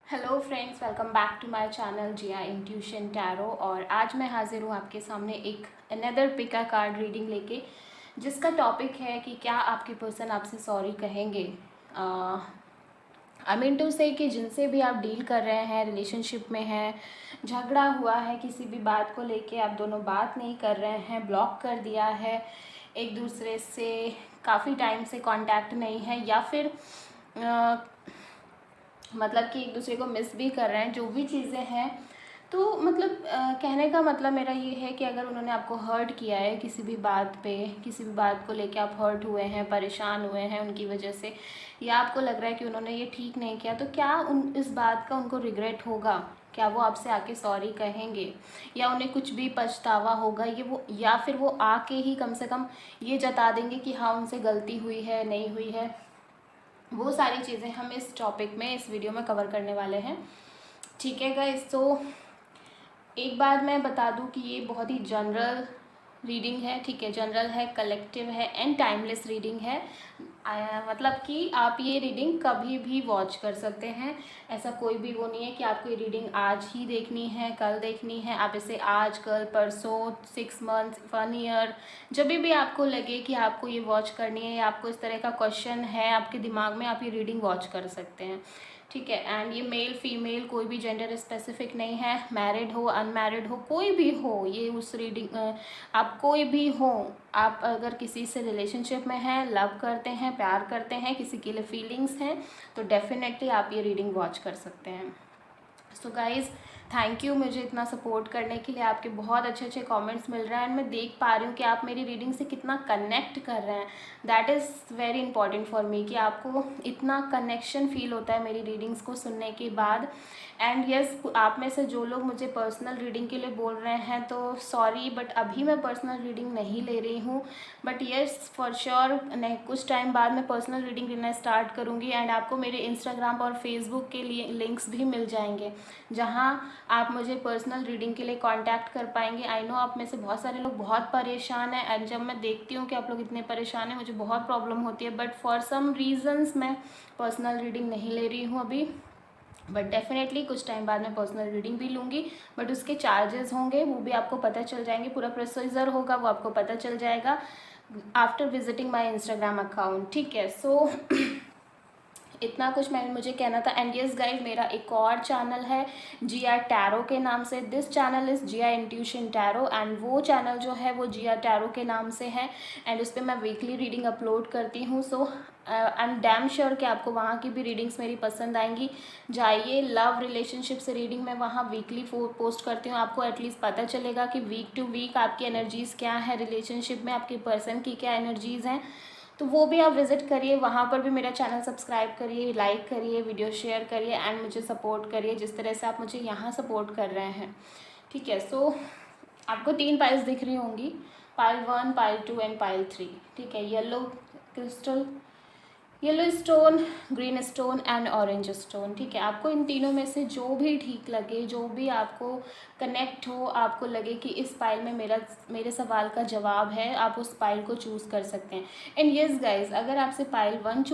Hello friends, welcome back to my channel Jiya intuition tarot. और आज मैं हाजिर हूँ आपके सामने एक अनदर पिका कार्ड रीडिंग लेके, जिसका टॉपिक है कि क्या आपके पर्सन आपसे सॉरी कहेंगे। आई मीन टू से कि जिनसे भी आप डील कर रहे हैं, रिलेशनशिप में हैं, झगड़ा हुआ है, किसी भी बात को लेके आप दोनों बात नहीं कर रहे हैं, ब्लॉक कर दिया है, एक दूसरे से काफ़ी टाइम से कांटेक्ट नहीं है, या फिर मतलब कि एक दूसरे को मिस भी कर रहे हैं, जो भी चीज़ें हैं। तो मतलब कहने का मतलब मेरा ये है कि अगर उन्होंने आपको हर्ट किया है किसी भी बात पे, किसी भी बात को लेके आप हर्ट हुए हैं, परेशान हुए हैं उनकी वजह से, या आपको लग रहा है कि उन्होंने ये ठीक नहीं किया, तो क्या इस बात का उनको रिग्रेट होगा? क्या वो आपसे आके सॉरी कहेंगे, या उन्हें कुछ भी पछतावा होगा ये वो, या फिर वो आके ही कम से कम ये जता देंगे कि हाँ उनसे गलती हुई है, नहीं हुई है? वो सारी चीज़ें हम इस टॉपिक में, इस वीडियो में कवर करने वाले हैं। ठीक है गाइस, तो एक बात मैं बता दूं कि ये बहुत ही जनरल रीडिंग है। ठीक है, जनरल है, कलेक्टिव है एंड टाइमलेस रीडिंग है। मतलब कि आप ये रीडिंग कभी भी वॉच कर सकते हैं। ऐसा कोई भी वो नहीं है कि आपको ये रीडिंग आज ही देखनी है, कल देखनी है। आप इसे आज, कल, परसों, 6 मंथ्स, 1 ईयर, जब भी आपको लगे कि आपको ये वॉच करनी है या आपको इस तरह का क्वेश्चन है आपके दिमाग में, आप ये रीडिंग वॉच कर सकते हैं। ठीक है, एंड ये मेल फीमेल कोई भी जेंडर स्पेसिफिक नहीं है, मैरिड हो, अनमैरिड हो, कोई भी हो, ये उस रीडिंग आप कोई भी हो, आप अगर किसी से रिलेशनशिप में हैं, लव करते हैं, प्यार करते हैं, किसी के लिए फीलिंग्स हैं, तो डेफिनेटली आप ये रीडिंग वॉच कर सकते हैं। सो गाइज़, थैंक यू मुझे इतना सपोर्ट करने के लिए। आपके बहुत अच्छे अच्छे कमेंट्स मिल रहे हैं एंड मैं देख पा रही हूँ कि आप मेरी रीडिंग से कितना कनेक्ट कर रहे हैं। That is very important for me कि आपको इतना कनेक्शन फील होता है मेरी रीडिंग्स को सुनने के बाद। एंड यस, आप में से जो लोग मुझे पर्सनल रीडिंग के लिए बोल रहे हैं, तो सॉरी, बट अभी मैं पर्सनल रीडिंग नहीं ले रही हूँ। बट यस, फॉर श्योर नहीं, कुछ टाइम बाद मैं पर्सनल रीडिंग लेना स्टार्ट करूँगी एंड आपको मेरे इंस्टाग्राम और फेसबुक के लिए लिंक्स भी मिल जाएंगे, जहाँ आप मुझे पर्सनल रीडिंग के लिए कांटेक्ट कर पाएंगे। आई नो आप में से बहुत सारे लोग बहुत परेशान हैं एंड जब मैं देखती हूँ कि आप लोग इतने परेशान हैं, मुझे बहुत प्रॉब्लम होती है। बट फॉर सम रीजंस मैं पर्सनल रीडिंग नहीं ले रही हूँ अभी। बट डेफिनेटली कुछ टाइम बाद मैं पर्सनल रीडिंग भी लूँगी, बट उसके चार्जेस होंगे, वो भी आपको पता चल जाएंगे। पूरा प्रोसीजर होगा वो आपको पता चल जाएगा after visiting my Instagram account. ठीक है, सो इतना कुछ मुझे कहना था। एंड यस गाइज, मेरा एक और चैनल है जिया टैरो के नाम से। This channel is Jiya intuition tarot and वो चैनल जो है वो जिया टैरो के नाम से है एंड उस पर मैं वीकली रीडिंग अपलोड करती हूँ। सो आई एम डैम श्योर कि आपको वहाँ की भी रीडिंग्स मेरी पसंद आएंगी। जाइए, लव रिलेशनशिप से रीडिंग मैं वहाँ वीकली पोस्ट करती हूँ। आपको एटलीस्ट पता चलेगा कि वीक टू वीक आपकी एनर्जीज़ क्या है रिलेशनशिप में, आपके पर्सन की क्या एनर्जीज़ हैं। तो वो भी आप विज़िट करिए, वहाँ पर भी मेरा चैनल सब्सक्राइब करिए, लाइक करिए, वीडियो शेयर करिए एंड मुझे सपोर्ट करिए जिस तरह से आप मुझे यहाँ सपोर्ट कर रहे हैं। ठीक है, सो आपको 3 पाइल्स दिख रही होंगी, पाइल 1, पाइल 2 एंड पाइल 3। ठीक है, yellow crystal, yellow stone, green stone and orange stone. ठीक है, आपको इन तीनों में से जो भी ठीक लगे, जो भी आपको कनेक्ट हो, आपको लगे कि इस पाइल में मेरे सवाल का जवाब है, आप उस पाइल को चूज़ कर सकते हैं। एंड यस गाइज, अगर आपसे पाइल 1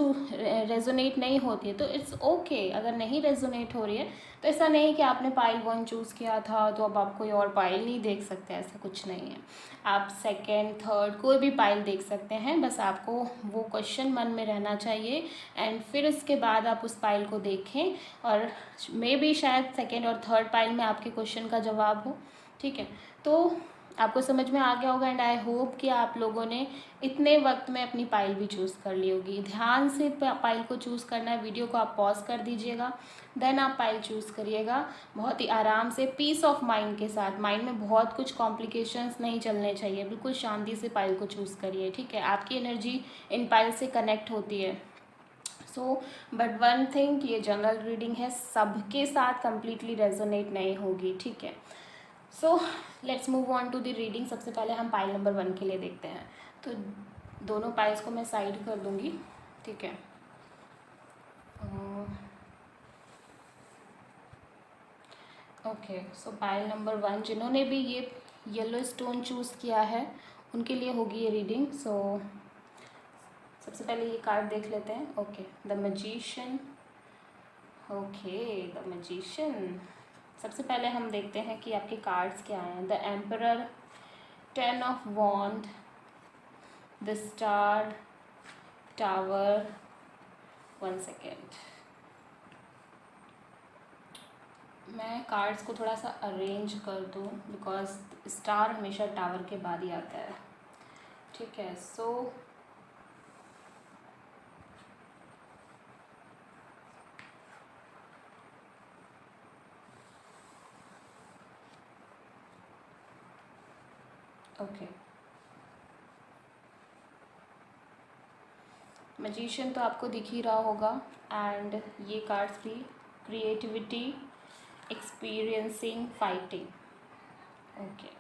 रेजोनेट नहीं होती है तो इट्स ओके। अगर नहीं रेजोनेट हो रही है तो ऐसा नहीं कि आपने पाइल 1 चूज़ किया था तो अब आप कोई और पाइल नहीं देख सकते, ऐसा कुछ नहीं है। आप सेकेंड, थर्ड कोई भी पाइल देख सकते हैं, बस आपको वो क्वेश्चन मन में रहना चाहिए एंड फिर उसके बाद आप उस पाइल को देखें और मे बी शायद सेकेंड और थर्ड पाइल में आपके क्वेश्चन का जवाब हो। ठीक है, तो आपको समझ में आ गया होगा एंड आई होप कि आप लोगों ने इतने वक्त में अपनी पाइल भी चूज़ कर ली होगी। ध्यान से पाइल को चूज़ करना है। वीडियो को आप पॉज कर दीजिएगा, देन आप पाइल चूज़ करिएगा बहुत ही आराम से, पीस ऑफ माइंड के साथ। माइंड में बहुत कुछ कॉम्प्लिकेशंस नहीं चलने चाहिए, बिल्कुल शांति से पाइल को चूज़ करिए। ठीक है, आपकी एनर्जी इन पाइल से कनेक्ट होती है। सो बट वन थिंग, ये जनरल रीडिंग है, सबके साथ कम्प्लीटली रेजोनेट नहीं होगी। ठीक है, so let's move on to the reading. सबसे पहले हम पाइल नंबर 1 के लिए देखते हैं। तो दोनों पाइल्स को मैं साइड कर दूंगी। ठीक है, ओके, सो पाइल नंबर 1, जिन्होंने भी ये येलो स्टोन चूज़ किया है उनके लिए होगी ये रीडिंग। सो सबसे पहले ये कार्ड देख लेते हैं। Okay, the magician, okay, the magician. सबसे पहले हम देखते हैं कि आपके कार्ड्स क्या हैं। The emperor, 10 of wand, the star, tower. 1 second, मैं कार्ड्स को थोड़ा सा अरेंज कर दूँ बिकॉज स्टार हमेशा टावर के बाद ही आता है। ठीक है, सो ओके, मैजिशियन तो आपको दिख ही रहा होगा एंड ये कार्ड्स भी creativity, experiencing, fighting. Okay,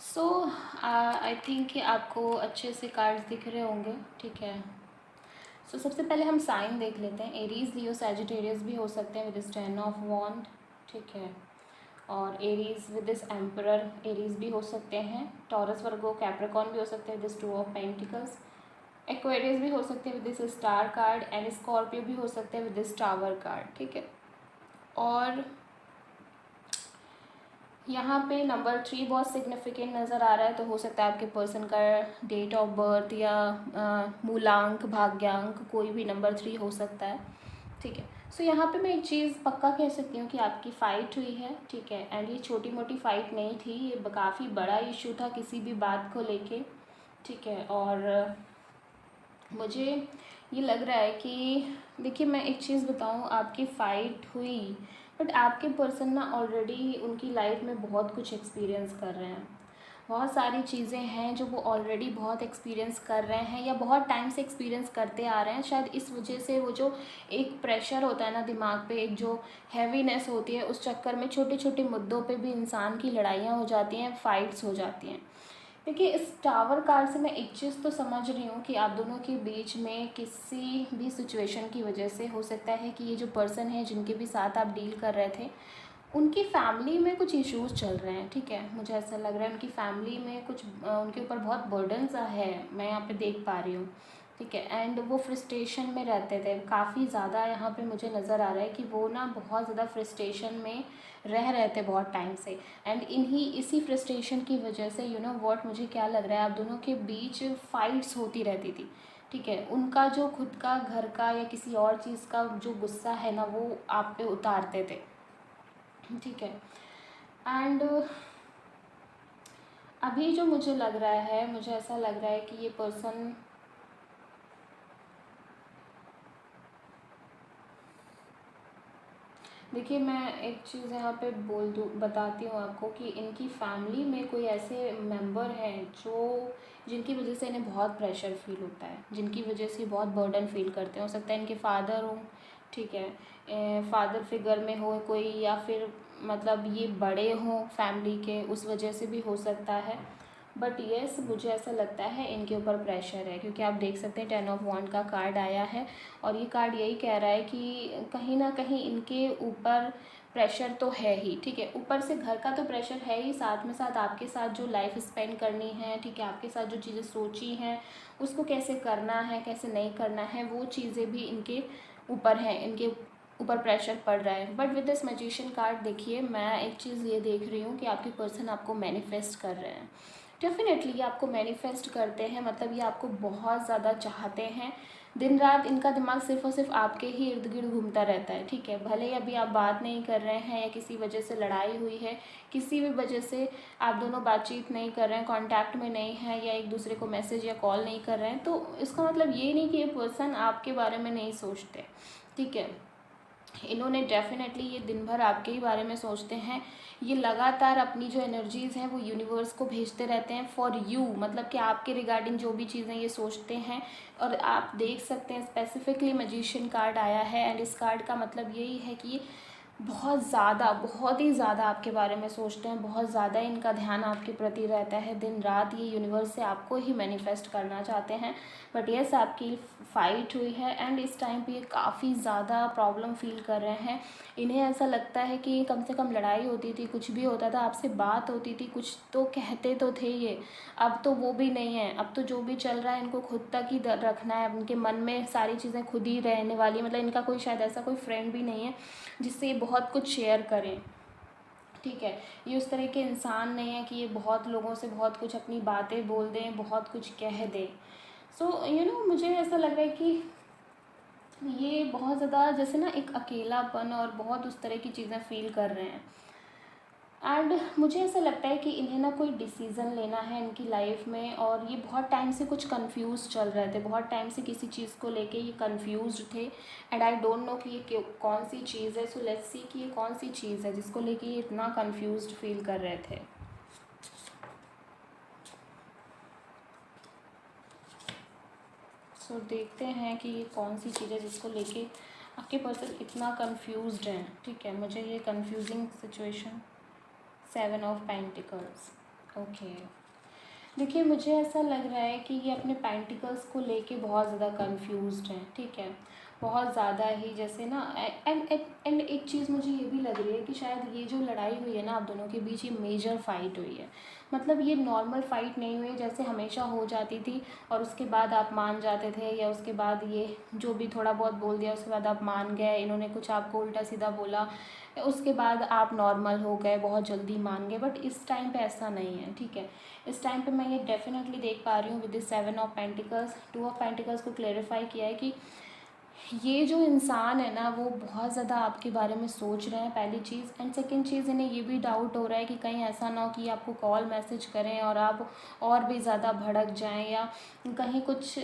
so I think कि आपको अच्छे से कार्ड्स दिख रहे होंगे। ठीक है, सो सबसे पहले हम साइन देख लेते हैं। एरीज, लियो, सैजिटेरियस भी हो सकते हैं विद दिस 10 ऑफ वॉन्ड। ठीक है, और Aries with this emperor, Aries भी हो सकते हैं। टॉरस, वर्गो, कैप्रिकॉर्न भी हो सकते हैं with this 2 of pentacles. Aquarius भी हो सकते हैं with this star card and Scorpio भी हो सकते हैं विद दिस टावर कार्ड। ठीक है, और यहाँ पे नंबर 3 बहुत सिग्निफिकेंट नज़र आ रहा है, तो हो सकता है आपके पर्सन का डेट ऑफ बर्थ या मूलांक, भाग्यांक, कोई भी नंबर 3 हो सकता है। ठीक है, सो यहाँ पे मैं एक चीज़ पक्का कह सकती हूँ कि आपकी फ़ाइट हुई है। ठीक है, एंड ये छोटी मोटी फ़ाइट नहीं थी, ये काफ़ी बड़ा इशू था किसी भी बात को लेके। ठीक है, और मुझे ये लग रहा है कि देखिए मैं एक चीज़ बताऊँ, आपकी फ़ाइट हुई बट आपके पर्सन ना ऑलरेडी उनकी लाइफ में बहुत कुछ एक्सपीरियंस कर रहे हैं। बहुत सारी चीज़ें हैं जो वो ऑलरेडी बहुत एक्सपीरियंस कर रहे हैं या बहुत टाइम से एक्सपीरियंस करते आ रहे हैं। शायद इस वजह से वो जो एक प्रेशर होता है ना दिमाग पे, एक जो हैवीनेस होती है, उस चक्कर में छोटे छोटे मुद्दों पे भी इंसान की लड़ाइयाँ हो जाती हैं, फ़ाइट्स हो जाती हैं। देखिए इस टावर कार्ड से मैं एक चीज़ तो समझ रही हूँ कि आप दोनों के बीच में किसी भी सिचुएशन की वजह से हो सकता है कि ये जो पर्सन है जिनके भी साथ आप डील कर रहे थे, उनकी फैमिली में कुछ इश्यूज़ चल रहे हैं। ठीक है, मुझे ऐसा लग रहा है उनकी फैमिली में कुछ उनके ऊपर बहुत बर्डन सा है, मैं यहाँ पे देख पा रही हूँ। ठीक है, एंड वो फ्रस्ट्रेशन में रहते थे काफ़ी ज़्यादा। यहाँ पे मुझे नज़र आ रहा है कि वो ना बहुत ज़्यादा फ्रस्ट्रेशन में रह रहे थे बहुत टाइम से, एंड इसी फ्रस्ट्रेशन की वजह से यू नो व्हाट, मुझे क्या लग रहा है आप दोनों के बीच फाइट्स होती रहती थी। ठीक है, उनका जो खुद का घर का या किसी और चीज़ का जो गुस्सा है ना, वो आप पे उतारते थे। ठीक है, एंड अभी जो मुझे लग रहा है, मुझे ऐसा लग रहा है कि ये पर्सन, देखिए मैं एक चीज़ यहाँ पे बोल दूँ, बताती हूँ आपको कि इनकी फैमिली में कोई ऐसे मेंबर हैं जो जिनकी वजह से इन्हें बहुत प्रेशर फील होता है, जिनकी वजह से बहुत बर्डन फील करते हैं। हो सकता है इनके फादर हों। ठीक है, फादर फिगर में हो कोई, या फिर मतलब ये बड़े हों फैमिली के, उस वजह से भी हो सकता है। बट येस, मुझे ऐसा लगता है इनके ऊपर प्रेशर है, क्योंकि आप देख सकते हैं 10 ऑफ वॉन्ड का कार्ड आया है और ये कार्ड यही कह रहा है कि कहीं ना कहीं इनके ऊपर प्रेशर तो है ही। ठीक है, ऊपर से घर का तो प्रेशर है ही, साथ में साथ आपके साथ जो लाइफ स्पेंड करनी है, ठीक है, आपके साथ जो चीज़ें सोची हैं उसको कैसे करना है कैसे नहीं करना है, वो चीज़ें भी इनके ऊपर हैं, इनके ऊपर प्रेशर पड़ रहा है। But with this magician card देखिए, मैं एक चीज़ ये देख रही हूँ कि आपके पर्सन आपको मैनिफेस्ट कर रहे हैं। डेफिनेटली ये आपको मैनिफेस्ट करते हैं, मतलब ये आपको बहुत ज़्यादा चाहते हैं। दिन रात इनका दिमाग सिर्फ और सिर्फ आपके ही इर्द गिर्द घूमता रहता है। ठीक है, भले ही अभी आप बात नहीं कर रहे हैं या किसी वजह से लड़ाई हुई है, किसी भी वजह से आप दोनों बातचीत नहीं कर रहे हैं, कांटेक्ट में नहीं है, या एक दूसरे को मैसेज या कॉल नहीं कर रहे हैं, तो इसका मतलब ये नहीं कि ये पर्सन आपके बारे में नहीं सोचते। ठीक है, इन्होंने डेफिनेटली ये दिन भर आपके ही बारे में सोचते हैं। ये लगातार अपनी जो एनर्जीज़ हैं वो यूनिवर्स को भेजते रहते हैं फॉर यू, मतलब कि आपके रिगार्डिंग जो भी चीज़ें ये सोचते हैं। और आप देख सकते हैं स्पेसिफिकली मैजिशियन कार्ड आया है, एंड इस कार्ड का मतलब यही है कि बहुत ज़्यादा, बहुत ही ज़्यादा आपके बारे में सोचते हैं, बहुत ज़्यादा इनका ध्यान आपके प्रति रहता है। दिन रात ये यूनिवर्स से आपको ही मैनिफेस्ट करना चाहते हैं। बट यस, आपकी फ़ाइट हुई है एंड इस टाइम पे ये काफ़ी ज़्यादा प्रॉब्लम फ़ील कर रहे हैं। इन्हें ऐसा लगता है कि कम से कम लड़ाई होती थी, कुछ भी होता था, आपसे बात होती थी, कुछ तो कहते तो थे ये। अब तो वो भी नहीं है। अब तो जो भी चल रहा है इनको खुद तक ही रखना है। उनके मन में सारी चीज़ें खुद ही रहने वाली है। मतलब इनका कोई शायद ऐसा कोई फ्रेंड भी नहीं है जिससे ये बहुत कुछ शेयर करें। ठीक है, ये उस तरह के इंसान नहीं है कि ये बहुत लोगों से बहुत कुछ अपनी बातें बोल दें, बहुत कुछ कह दें। सो मुझे ऐसा लग रहा है कि ये बहुत ज़्यादा जैसे ना एक अकेलापन और बहुत उस तरह की चीज़ें फ़ील कर रहे हैं। एंड मुझे ऐसा लगता है कि इन्हें ना कोई डिसीज़न लेना है इनकी लाइफ में, और ये बहुत टाइम से कुछ कंफ्यूज चल रहे थे, बहुत टाइम से किसी चीज़ को लेके ये कंफ्यूज थे। एंड आई डोंट नो कि ये कौन सी चीज़ है। सो लेट्स सी कि ये कौन सी चीज़ है जिसको लेके ये इतना कंफ्यूज फील कर रहे थे। सो देखते हैं कि ये कौन सी चीज़ है जिसको लेके आपके पर्सन इतना कंफ्यूज्ड हैं। ठीक है, मुझे ये confusing situation 7 of pentacles. Okay, देखिए मुझे ऐसा लग रहा है कि ये अपने पेंटिकल्स को लेके बहुत ज़्यादा कंफ्यूज्ड हैं। ठीक है, बहुत ज़्यादा ही जैसे ना एंड एक चीज़ मुझे ये भी लग रही है कि शायद ये जो लड़ाई हुई है ना आप दोनों के बीच, ये मेजर फाइट हुई है। मतलब ये नॉर्मल फाइट नहीं हुई है जैसे हमेशा हो जाती थी और उसके बाद आप मान जाते थे, या उसके बाद ये जो भी थोड़ा बहुत बोल दिया उसके बाद आप मान गए, इन्होंने कुछ आपको उल्टा सीधा बोला उसके बाद आप नॉर्मल हो गए, बहुत जल्दी मान गए। बट इस टाइम पे ऐसा नहीं है। ठीक है, इस टाइम पे मैं ये डेफिनेटली देख पा रही हूँ with this 7 of pentacles. 2 of pentacles को क्लेरिफाई किया है कि ये जो इंसान है ना वो बहुत ज़्यादा आपके बारे में सोच रहे हैं, पहली चीज़। एंड सेकंड चीज़, इन्हें ये भी डाउट हो रहा है कि कहीं ऐसा ना हो कि आपको कॉल मैसेज करें और आप और भी ज़्यादा भड़क जाएं, या कहीं कुछ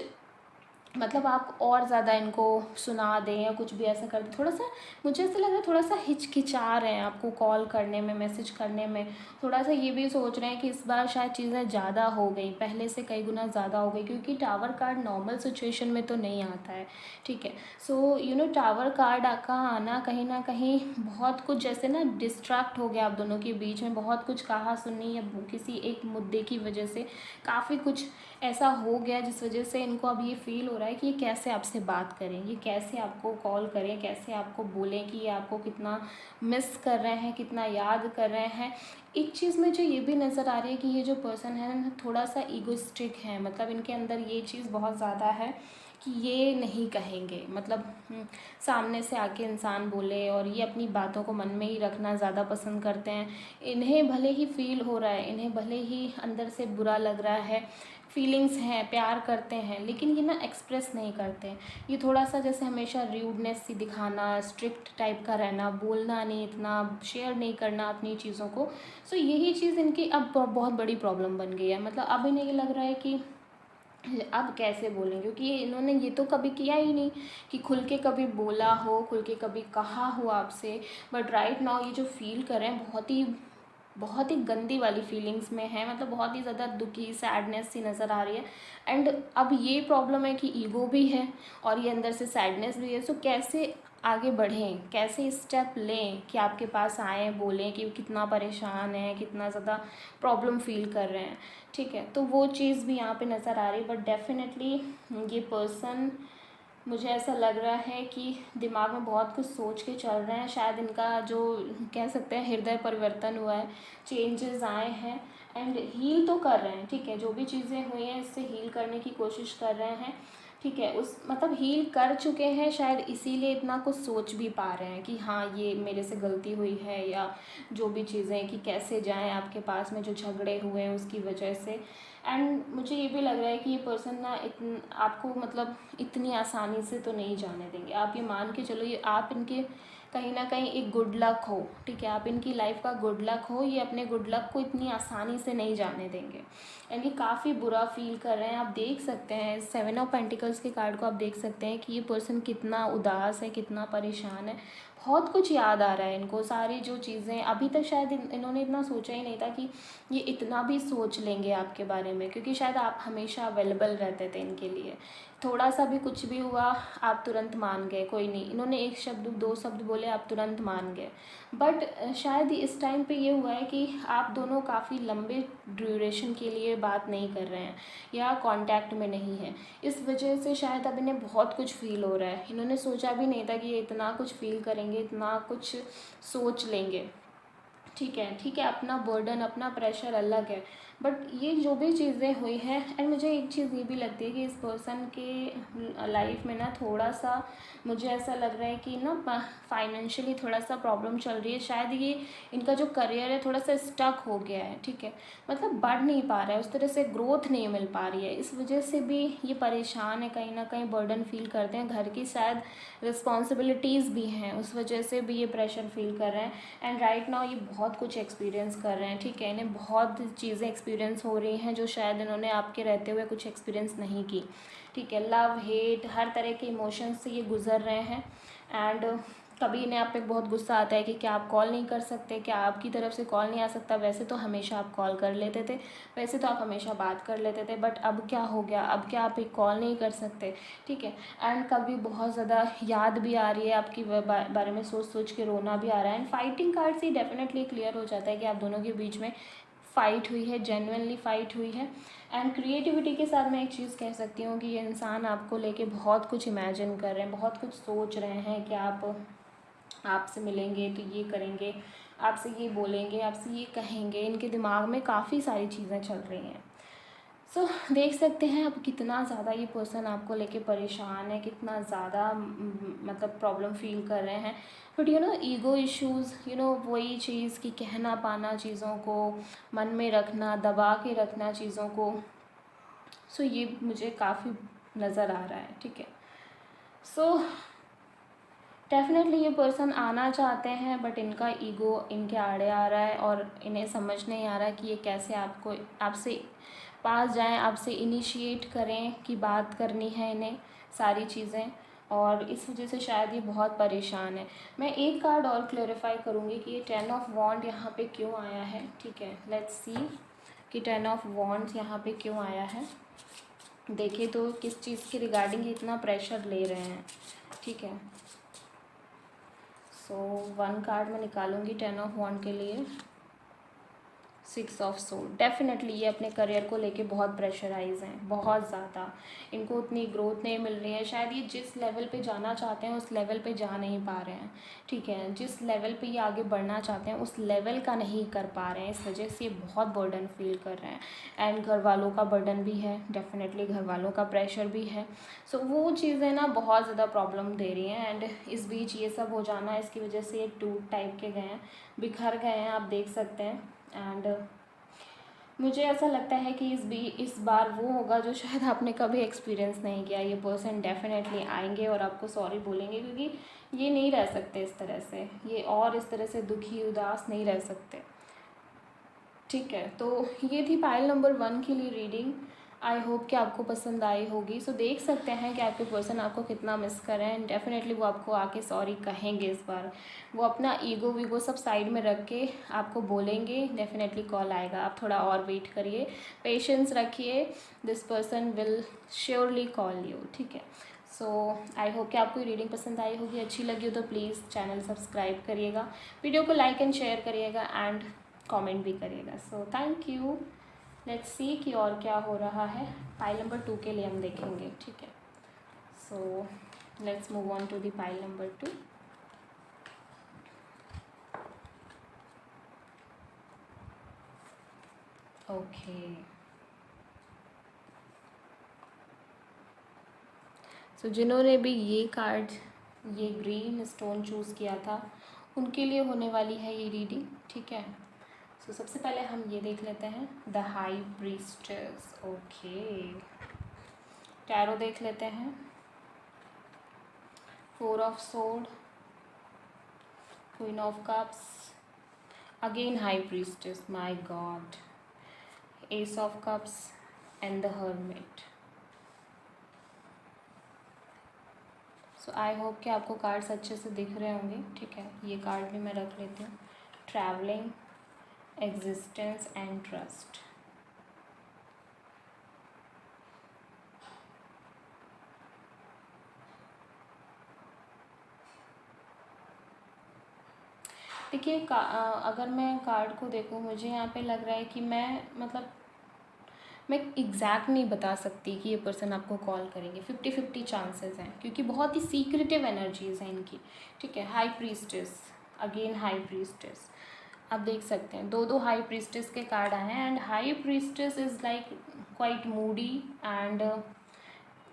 मतलब आप और ज़्यादा इनको सुना दें या कुछ भी ऐसा कर दें। थोड़ा सा मुझे ऐसा लग रहा है थोड़ा सा हिचकिचा रहे हैं आपको कॉल करने में, मैसेज करने में। थोड़ा सा ये भी सोच रहे हैं कि इस बार शायद चीज़ें ज़्यादा हो गई, पहले से कई गुना ज़्यादा हो गई, क्योंकि टावर कार्ड नॉर्मल सिचुएशन में तो नहीं आता है। ठीक है, सो टावर कार्ड का आना कहीं ना कहीं बहुत कुछ जैसे ना डिस्ट्रैक्ट हो गया आप दोनों के बीच में, बहुत कुछ कहा सुनी या किसी एक मुद्दे की वजह से काफ़ी कुछ ऐसा हो गया जिस वजह से इनको अब ये फील हो रहा है कि ये कैसे आपसे बात करें, ये कैसे आपको कॉल करें, कैसे आपको बोलें कि ये आपको कितना मिस कर रहे हैं, कितना याद कर रहे हैं। एक चीज़ मुझे ये भी नज़र आ रही है कि ये जो पर्सन है ना थोड़ा सा ईगोइस्टिक है। मतलब इनके अंदर ये चीज़ बहुत ज़्यादा है कि ये नहीं कहेंगे, मतलब सामने से आके इंसान बोले, और ये अपनी बातों को मन में ही रखना ज़्यादा पसंद करते हैं। इन्हें भले ही फील हो रहा है, इन्हें भले ही अंदर से बुरा लग रहा है, फीलिंग्स हैं, प्यार करते हैं, लेकिन ये ना एक्सप्रेस नहीं करते हैं। ये थोड़ा सा जैसे हमेशा र्यूडनेस सी दिखाना, स्ट्रिक्ट टाइप का रहना, बोलना नहीं, इतना शेयर नहीं करना अपनी चीज़ों को। सो यही चीज़ इनकी अब बहुत बड़ी प्रॉब्लम बन गई है। मतलब अब इन्हें ये लग रहा है कि अब कैसे बोलें, क्योंकि इन्होंने ये तो कभी किया ही नहीं कि खुल के कभी बोला हो, खुल के कभी कहा हो आपसे। बट राइट नाउ ये जो फील कर रहे हैं बहुत ही गंदी वाली फीलिंग्स में है। मतलब बहुत ही ज़्यादा दुखी, सैडनेस सी नज़र आ रही है। एंड अब ये प्रॉब्लम है कि ईगो भी है और ये अंदर से सैडनेस भी है। सो कैसे आगे बढ़ें, कैसे स्टेप लें कि आपके पास आएँ, बोलें कि कितना परेशान है, कितना ज़्यादा प्रॉब्लम फील कर रहे हैं। ठीक है, तो वो चीज़ भी यहाँ पे नज़र आ रही है। बट डेफिनेटली ये पर्सन, मुझे ऐसा लग रहा है कि दिमाग में बहुत कुछ सोच के चल रहे हैं। शायद इनका जो कह सकते हैं हृदय परिवर्तन हुआ है, चेंजेस आए हैं एंड हील तो कर रहे हैं। ठीक है, जो भी चीज़ें हुई हैं इससे हील करने की कोशिश कर रहे हैं। ठीक है, उस मतलब हील कर चुके हैं, शायद इसीलिए इतना कुछ सोच भी पा रहे हैं कि हाँ ये मेरे से गलती हुई है, या जो भी चीज़ें कि कैसे जाएं आपके पास में जो झगड़े हुए हैं उसकी वजह से। एंड मुझे ये भी लग रहा है कि ये पर्सन ना आपको मतलब इतनी आसानी से तो नहीं जाने देंगे। आप ये मान के चलो, ये आप इनके कहीं ना कहीं एक गुड लक हो। ठीक है, आप इनकी लाइफ का गुड लक हो, ये अपने गुड लक को इतनी आसानी से नहीं जाने देंगे। एंड ये काफ़ी बुरा फील कर रहे हैं। आप देख सकते हैं 7 ऑफ पेंटिकल्स के कार्ड को, आप देख सकते हैं कि ये पर्सन कितना उदास है, कितना परेशान है। बहुत कुछ याद आ रहा है इनको, सारी जो चीज़ें अभी तक शायद इन्होंने इतना सोचा ही नहीं था कि ये इतना भी सोच लेंगे आपके बारे में, क्योंकि शायद आप हमेशा अवेलेबल रहते थे इनके लिए। थोड़ा सा भी कुछ भी हुआ आप तुरंत मान गए, कोई नहीं, इन्होंने एक शब्द 2 शब्द बोले आप तुरंत मान गए। बट शायद इस टाइम पे ये हुआ है कि आप दोनों काफ़ी लंबे ड्यूरेशन के लिए बात नहीं कर रहे हैं या कांटेक्ट में नहीं है। इस वजह से शायद अब इन्हें बहुत कुछ फील हो रहा है। इन्होंने सोचा भी नहीं था कि ये इतना कुछ फील करेंगे, इतना कुछ सोच लेंगे। ठीक है, अपना बर्डन, अपना प्रेशर अलग है, बट ये जो भी चीज़ें हुई हैं, एंड मुझे एक चीज़ ये भी लगती है कि इस पर्सन के लाइफ में ना थोड़ा सा मुझे ऐसा लग रहा है कि ना फाइनेंशियली थोड़ा सा प्रॉब्लम चल रही है। शायद ये इनका जो करियर है थोड़ा सा स्टक हो गया है। ठीक है, मतलब बढ़ नहीं पा रहा है, उस तरह से ग्रोथ नहीं मिल पा रही है। इस वजह से भी ये परेशान है, कहीं ना कहीं बर्डन फील करते हैं, घर की शायद रिस्पॉन्सिबिलिटीज़ भी हैं, उस वजह से भी ये प्रेशर फील कर रहे हैं। एंड राइट नाउ ये बहुत कुछ एक्सपीरियंस कर रहे हैं। ठीक है, इन्हें बहुत चीज़ें एक्सपीरियंस हो रही हैं जो शायद इन्होंने आपके रहते हुए कुछ एक्सपीरियंस नहीं की। ठीक है, लव हेट हर तरह के इमोशंस से ये गुजर रहे हैं। एंड कभी इन्हें आप पे बहुत गुस्सा आता है कि क्या आप कॉल नहीं कर सकते, क्या आपकी तरफ से कॉल नहीं आ सकता। वैसे तो हमेशा आप कॉल कर लेते थे, वैसे तो आप हमेशा बात कर लेते थे, बट अब क्या हो गया, अब क्या आप एक कॉल नहीं कर सकते। ठीक है, एंड कभी बहुत ज़्यादा याद भी आ रही है आपकी बारे में, सोच सोच के रोना भी आ रहा है। एंड फाइटिंग कार्ड से डेफिनेटली क्लियर हो जाता है कि आप दोनों के बीच में फ़ाइट हुई है, जेन्युइनली फ़ाइट हुई है। एंड क्रिएटिविटी के साथ मैं एक चीज़ कह सकती हूँ कि ये इंसान आपको लेके बहुत कुछ इमेजिन कर रहे हैं, बहुत कुछ सोच रहे हैं कि आपसे मिलेंगे तो ये करेंगे, आपसे ये बोलेंगे, आपसे ये कहेंगे। इनके दिमाग में काफ़ी सारी चीज़ें चल रही हैं। सो देख सकते हैं अब कितना ज़्यादा ये पर्सन आपको लेके परेशान है, कितना ज़्यादा मतलब प्रॉब्लम फील कर रहे हैं। बट ईगो इश्यूज़, वही चीज़ कि कहना पाना चीज़ों को, मन में रखना, दबा के रखना चीज़ों को। सो ये मुझे काफ़ी नज़र आ रहा है। ठीक है, सो डेफिनेटली ये पर्सन आना चाहते हैं, बट इनका ईगो इनके आड़े आ रहा है और इन्हें समझ नहीं आ रहा कि ये कैसे आपसे पास जाएं, आपसे इनिशिएट करें कि बात करनी है इन्हें सारी चीज़ें। और इस वजह से शायद ये बहुत परेशान है। मैं एक कार्ड और क्लैरिफाई करूँगी कि ये 10 ऑफ वॉन्ड यहाँ पे क्यों आया है। ठीक है, लेट्स सी कि 10 ऑफ वॉन्ड यहाँ पे क्यों आया है। देखें तो किस चीज़ के रिगार्डिंग इतना प्रेशर ले रहे हैं। ठीक है, सो 1 कार्ड मैं निकालूंगी 10 ऑफ वॉन्ड के लिए। 6 ऑफ सोर्ड, डेफिनेटली ये अपने करियर को लेके बहुत प्रेशराइज हैं, बहुत ज़्यादा। इनको उतनी ग्रोथ नहीं मिल रही है, शायद ये जिस लेवल पे जाना चाहते हैं उस लेवल पे जा नहीं पा रहे हैं। ठीक है, जिस लेवल पे ये आगे बढ़ना चाहते हैं उस लेवल का नहीं कर पा रहे हैं, इस वजह से ये बहुत बर्डन फील कर रहे हैं। एंड घर वालों का बर्डन भी है, डेफिनेटली घर वालों का प्रेशर भी है। सो वो चीज़ें ना बहुत ज़्यादा प्रॉब्लम दे रही हैं। एंड इस बीच ये सब हो जाना, इसकी वजह से ये टूट टाइप के गए हैं, बिखर गए हैं, आप देख सकते हैं। एंड मुझे ऐसा लगता है कि इस बार वो होगा जो शायद आपने कभी एक्सपीरियंस नहीं किया। ये पर्सन डेफिनेटली आएंगे और आपको सॉरी बोलेंगे, क्योंकि ये नहीं रह सकते इस तरह से, ये और इस तरह से दुखी उदास नहीं रह सकते। ठीक है, तो ये थी पाइल नंबर 1 के लिए रीडिंग। आई होप कि आपको पसंद आई होगी। सो देख सकते हैं कि आपके पर्सन आपको कितना मिस कर रहे हैं। डेफिनेटली वो आपको आके सॉरी कहेंगे इस बार, वो अपना ईगो वीगो सब साइड में रख के आपको बोलेंगे। डेफिनेटली कॉल आएगा, आप थोड़ा और वेट करिए, पेशेंस रखिए, this person will surely call you. ठीक है, सो आई होप कि आपको रीडिंग पसंद आई होगी। अच्छी लगी हो तो प्लीज़ चैनल सब्सक्राइब करिएगा, वीडियो को लाइक एंड शेयर करिएगा एंड कमेंट भी करिएगा। So thank you. Let's see कि और क्या हो रहा है। पाइल नंबर 2 के लिए हम देखेंगे। ठीक है, so let's move on to the pile number 2। Okay, so जिन्होंने भी ये कार्ड, ये ग्रीन स्टोन चूज़ किया था, उनके लिए होने वाली है ये रीडिंग। ठीक है, सो सबसे पहले हम ये देख लेते हैं, the high priestess. Okay, tarot देख लेते हैं, 4 of sword, queen of cups, again high priestess, my God. S of cups and the hermit. So I hope कि आपको कार्ड्स अच्छे से दिख रहे होंगे। ठीक है, ये कार्ड भी मैं रख लेती हूँ। Travelling, existence and trust. देखिए अगर मैं कार्ड को देखूँ, मुझे यहाँ पे लग रहा है कि मैं एग्जैक्ट नहीं बता सकती कि ये पर्सन आपको कॉल करेंगे। 50-50 चांसेस हैं, क्योंकि बहुत ही सीक्रेटिव एनर्जीज हैं इनकी। ठीक है, high priestess, again high priestess, आप देख सकते हैं दो हाई प्रीस्टेस के कार्ड आए हैं। And high priestess is like quite Moody and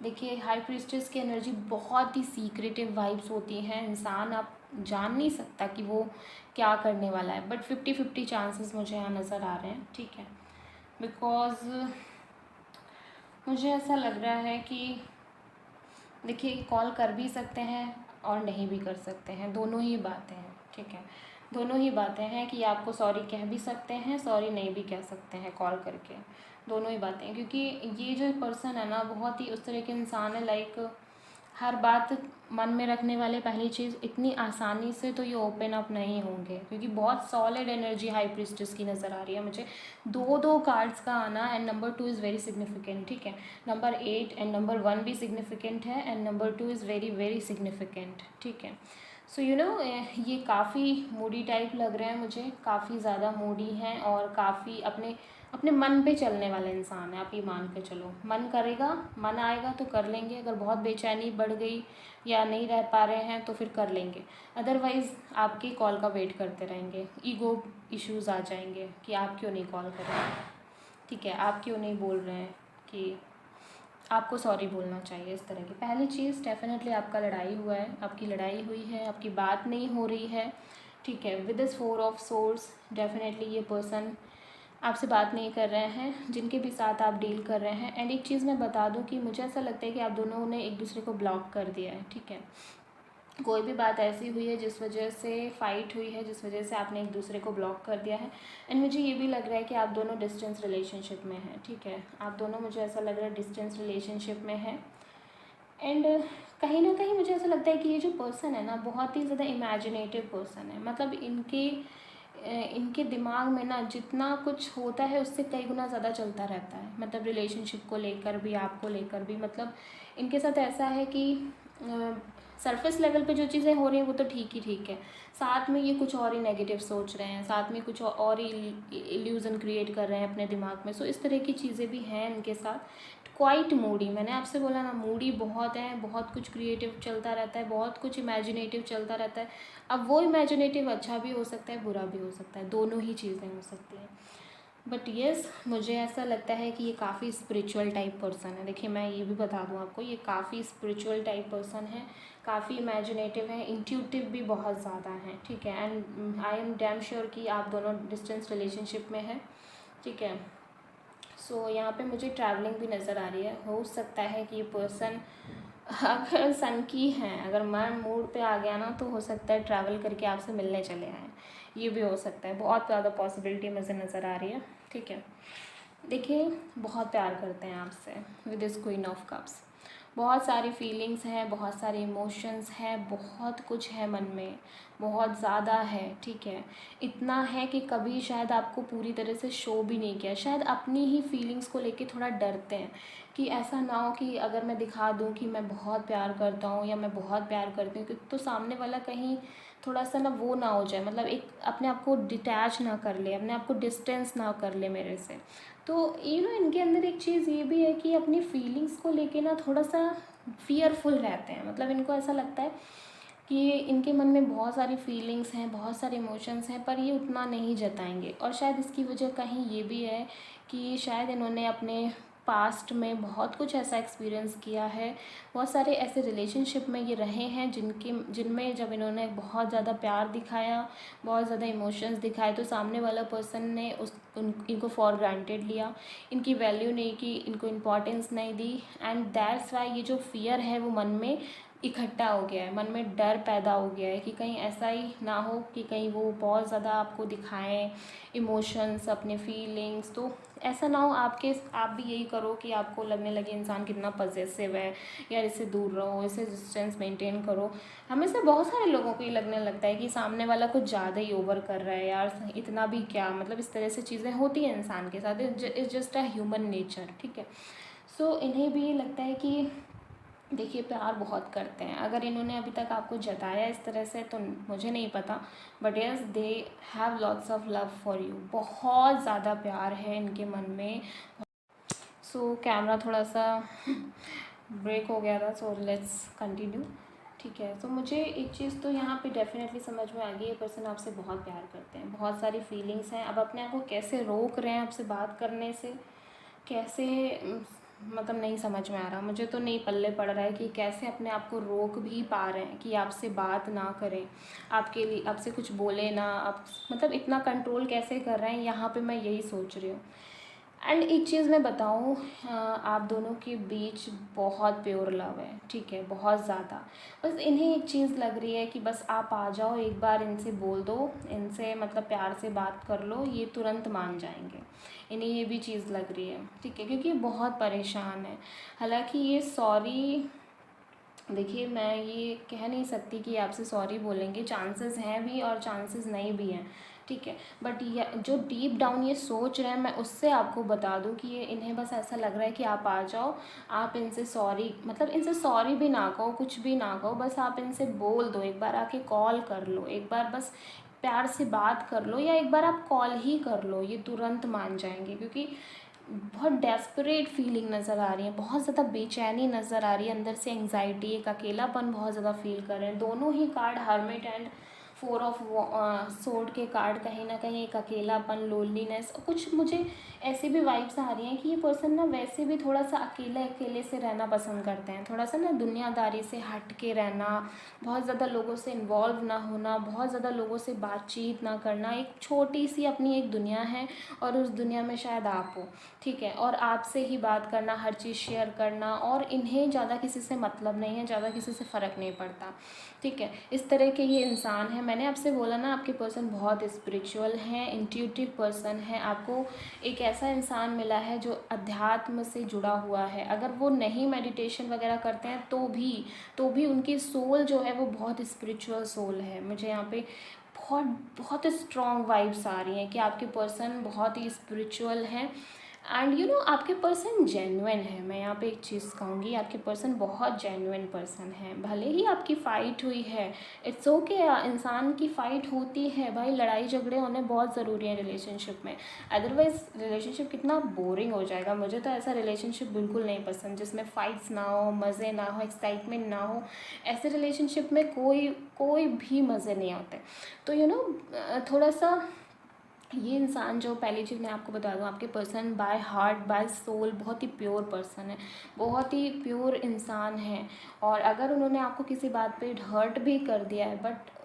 देखिए हाई प्रीस्टेस की एनर्जी बहुत ही सीक्रेटिव वाइब्स होती हैं। इंसान आप जान नहीं सकता कि वो क्या करने वाला है, बट 50-50 चांसेस मुझे यहाँ नज़र आ रहे हैं। ठीक है, बिकॉज मुझे ऐसा लग रहा है कि देखिए कॉल कर भी सकते हैं और नहीं भी कर सकते हैं, दोनों ही बातें हैं। ठीक है, दोनों ही बातें हैं कि आपको सॉरी कह भी सकते हैं, सॉरी नहीं भी कह सकते हैं कॉल करके, दोनों ही बातें हैं। क्योंकि ये जो पर्सन है ना, बहुत ही उस तरह के इंसान है, लाइक हर बात मन में रखने वाले। पहली चीज़, इतनी आसानी से तो ये ओपन अप नहीं होंगे, क्योंकि बहुत सॉलिड एनर्जी हाई प्रीस्टेस की नज़र आ रही है मुझे। दो कार्ड्स का आना, and number 2 is very significant. ठीक है, नंबर 8 एंड नंबर 1 भी सिग्निफिकेंट है, and number 2 is very very significant. ठीक है, सो ये काफ़ी मूडी टाइप लग रहे हैं मुझे, काफ़ी ज़्यादा मूडी हैं और काफ़ी अपने मन पे चलने वाले इंसान है। आप ये मान के चलो, मन करेगा, मन आएगा तो कर लेंगे। अगर बहुत बेचैनी बढ़ गई या नहीं रह पा रहे हैं तो फिर कर लेंगे, अदरवाइज़ आपकी कॉल का वेट करते रहेंगे। ईगो इश्यूज़ आ जाएंगे कि आप क्यों नहीं कॉल कर रहे हैं। ठीक है, आप क्यों नहीं बोल रहे हैं कि आपको सॉरी बोलना चाहिए, इस तरह की। पहली चीज़, डेफिनेटली आपका लड़ाई हुआ है, आपकी लड़ाई हुई है, आपकी बात नहीं हो रही है। ठीक है, with this 4 of swords, definitely ये पर्सन आपसे बात नहीं कर रहे हैं, जिनके भी साथ आप डील कर रहे हैं। एंड एक चीज़ मैं बता दूं कि मुझे ऐसा लगता है कि आप दोनों ने एक दूसरे को ब्लॉक कर दिया है। ठीक है, कोई भी बात ऐसी हुई है जिस वजह से फ़ाइट हुई है, जिस वजह से आपने एक दूसरे को ब्लॉक कर दिया है। एंड मुझे ये भी लग रहा है कि आप दोनों डिस्टेंस रिलेशनशिप में हैं। ठीक है, आप दोनों, मुझे ऐसा लग रहा है, डिस्टेंस रिलेशनशिप में हैं। एंड कहीं ना कहीं मुझे ऐसा लगता है कि ये जो पर्सन है ना, बहुत ही ज़्यादा इमेजिनेटिव पर्सन है। मतलब इनके दिमाग में ना जितना कुछ होता है उससे कई गुना ज़्यादा चलता रहता है। मतलब रिलेशनशिप को लेकर भी, आपको लेकर भी। मतलब इनके साथ ऐसा है कि सरफेस लेवल पे जो चीज़ें हो रही हैं वो तो ठीक ही ठीक है, साथ में ये कुछ और ही नेगेटिव सोच रहे हैं, साथ में कुछ और ही इल्यूज़न क्रिएट कर रहे हैं अपने दिमाग में। सो इस तरह की चीज़ें भी हैं इनके साथ। क्वाइट मूडी, मैंने आपसे बोला ना, मूडी बहुत है, बहुत कुछ क्रिएटिव चलता रहता है, बहुत कुछ इमेजिनेटिव चलता रहता है। अब वो इमेजिनेटिव अच्छा भी हो सकता है, बुरा भी हो सकता है, दोनों ही चीज़ें हो सकती हैं। बट येस, मुझे ऐसा लगता है कि ये काफ़ी स्पिरिचुअल टाइप पर्सन है। देखिए मैं ये भी बता दूँ आपको, ये काफ़ी स्पिरिचुअल टाइप पर्सन है, काफ़ी इमेजिनेटिव है, इंट्यूटिव भी बहुत ज़्यादा है। ठीक है, and I am damn sure कि आप दोनों डिस्टेंस रिलेशनशिप में हैं। ठीक है, सो यहाँ पे मुझे ट्रैवलिंग भी नज़र आ रही है। हो सकता है कि ये पर्सन अगर सन की हैं, अगर मन मूड पे आ गया ना, तो हो सकता है ट्रैवल करके आपसे मिलने चले आएँ, ये भी हो सकता है। बहुत ज़्यादा पॉसिबिलिटी मुझे नज़र आ रही है। ठीक है, देखिए बहुत प्यार करते हैं आपसे with this queen of cups. बहुत सारी फीलिंग्स हैं, बहुत सारे इमोशंस हैं, बहुत कुछ है मन में, बहुत ज़्यादा है। ठीक है, इतना है कि कभी शायद आपको पूरी तरह से शो भी नहीं किया, शायद अपनी ही फीलिंग्स को लेके थोड़ा डरते हैं कि ऐसा ना हो कि अगर मैं दिखा दूं कि मैं बहुत प्यार करता हूँ या मैं बहुत प्यार करती हूँ, तो सामने वाला कहीं थोड़ा सा ना वो ना हो जाए, मतलब एक अपने आप को डिटैच ना कर ले, अपने आप को डिस्टेंस ना कर ले मेरे से। तो इनके अंदर एक चीज़ ये भी है कि अपनी फीलिंग्स को लेके ना थोड़ा सा फियरफुल रहते हैं। मतलब इनको ऐसा लगता है कि इनके मन में बहुत सारी फीलिंग्स हैं, बहुत सारे इमोशंस हैं, पर ये उतना नहीं जताएंगे। और शायद इसकी वजह कहीं ये भी है कि शायद इन्होंने अपने पास्ट में बहुत कुछ ऐसा एक्सपीरियंस किया है, बहुत सारे ऐसे रिलेशनशिप में ये रहे हैं जिनमें जब इन्होंने बहुत ज़्यादा प्यार दिखाया, बहुत ज़्यादा इमोशंस दिखाए, तो सामने वाला पर्सन ने इनको फॉर ग्रांटेड लिया, इनकी वैल्यू नहीं की, इनको इम्पोर्टेंस नहीं दी। एंड दैट्स वाई ये जो फियर है वो मन में इकट्ठा हो गया है, मन में डर पैदा हो गया है कि कहीं ऐसा ही ना हो कि कहीं वो बहुत ज़्यादा आपको दिखाएं इमोशंस, अपने फीलिंग्स। तो ऐसा ना हो आप भी यही करो कि आपको लगने लगे इंसान कितना पॉसेसिव है, यार इससे दूर रहो, इससे डिस्टेंस मेंटेन करो। हमेशा बहुत सारे लोगों को ये लगने लगता है कि सामने वाला कुछ ज़्यादा ही ओवर कर रहा है, यार इतना भी क्या, मतलब इस तरह से चीज़ें होती हैं इंसान के साथ, it's just a human nature, ठीक है। सो इन्हें भी लगता है कि देखिए प्यार बहुत करते हैं, अगर इन्होंने अभी तक आपको जताया इस तरह से तो मुझे नहीं पता, but yes they have lots of love for you, बहुत ज़्यादा प्यार है इनके मन में। सो कैमरा थोड़ा सा ब्रेक हो गया था, सो लेट्स कंटिन्यू, ठीक है। तो मुझे एक चीज़ तो यहाँ पे डेफिनेटली समझ में आ गई, ये पर्सन आपसे बहुत प्यार करते हैं, बहुत सारी फीलिंग्स हैं। अब अपने आप को कैसे रोक रहे हैं आपसे बात करने से, कैसे मतलब नहीं समझ में आ रहा, मुझे तो नहीं पल्ले पड़ रहा है कि कैसे अपने आप को रोक भी पा रहे हैं कि आपसे बात ना करें, आपके लिए आपसे कुछ बोले ना, आप मतलब इतना कंट्रोल कैसे कर रहे हैं, यहाँ पे मैं यही सोच रही हूँ। एंड एक चीज़ मैं बताऊँ, आप दोनों के बीच बहुत प्योर लव है, ठीक है, बहुत ज़्यादा। बस इन्हें एक चीज़ लग रही है कि बस आप आ जाओ, एक बार इनसे बोल दो, इनसे मतलब प्यार से बात कर लो, ये तुरंत मान जाएंगे। इन्हें ये भी चीज़ लग रही है, ठीक है, क्योंकि बहुत परेशान है। हालांकि ये सॉरी, देखिए मैं ये कह नहीं सकती कि आपसे सॉरी बोलेंगे, चांसेस हैं भी और चांसेस नहीं भी हैं, ठीक है। बट ये जो डीप डाउन ये सोच रहे हैं, मैं उससे आपको बता दूं कि ये इन्हें बस ऐसा लग रहा है कि आप आ जाओ, आप इनसे सॉरी, मतलब इनसे सॉरी भी ना कहो, कुछ भी ना कहो, बस आप इनसे बोल दो, एक बार आके कॉल कर लो, एक बार बस प्यार से बात कर लो, या एक बार आप कॉल ही कर लो, ये तुरंत मान जाएंगे। क्योंकि बहुत डेस्परेट फीलिंग नज़र आ रही है, बहुत ज़्यादा बेचैनी नज़र आ रही है, अंदर से एंग्जाइटी, एक अकेलापन बहुत ज़्यादा फील कर रहे हैं। दोनों ही card, hermit and four of sword के कार्ड, कहीं ना कहीं एक अकेलापन, लोनलीनेस, कुछ मुझे ऐसी भी वाइब्स आ रही हैं कि ये पर्सन ना वैसे भी थोड़ा सा अकेले अकेले से रहना पसंद करते हैं, थोड़ा सा ना दुनियादारी से हट के रहना, बहुत ज़्यादा लोगों से इन्वॉल्व ना होना, बहुत ज़्यादा लोगों से बातचीत ना करना, एक छोटी सी अपनी एक दुनिया है और उस दुनिया में शायद आप हो, ठीक है, और आपसे ही बात करना, हर चीज़ शेयर करना, और इन्हें ज़्यादा किसी से मतलब नहीं है, ज़्यादा किसी से फ़र्क नहीं पड़ता, ठीक है। इस तरह के ये इंसान है। मैंने आपसे बोला ना, आपके पर्सन बहुत स्पिरिचुअल हैं, इंट्यूटिव पर्सन है, आपको एक ऐसा इंसान मिला है जो अध्यात्म से जुड़ा हुआ है। अगर वो नहीं मेडिटेशन वगैरह करते हैं तो भी उनकी सोल जो है वो बहुत स्पिरिचुअल सोल है। मुझे यहाँ पे बहुत बहुत स्ट्रॉन्ग वाइब्स आ रही हैं कि आपके पर्सन बहुत ही स्पिरिचुअल हैं, एंड यू नो आपके पर्सन जेन्युइन है। मैं यहाँ पे एक चीज़ कहूँगी, आपके पर्सन बहुत जेन्युइन पर्सन है। भले ही आपकी फ़ाइट हुई है, इट्स ओके, इंसान की फ़ाइट होती है भाई, लड़ाई झगड़े होने बहुत ज़रूरी है रिलेशनशिप में, अदरवाइज़ रिलेशनशिप कितना बोरिंग हो जाएगा। मुझे तो ऐसा रिलेशनशिप बिल्कुल नहीं पसंद जिसमें फ़ाइट्स ना हो, मज़े ना हो, एक्साइटमेंट ना हो। ऐसे रिलेशनशिप में कोई भी मज़े नहीं आते। तो यू नो थोड़ा सा ये इंसान, जो पहली चीज़ मैं आपको बता दूँ, आपके person by heart by soul बहुत ही प्योर पर्सन है, बहुत ही प्योर इंसान है। और अगर उन्होंने आपको किसी बात पे हर्ट भी कर दिया है, बट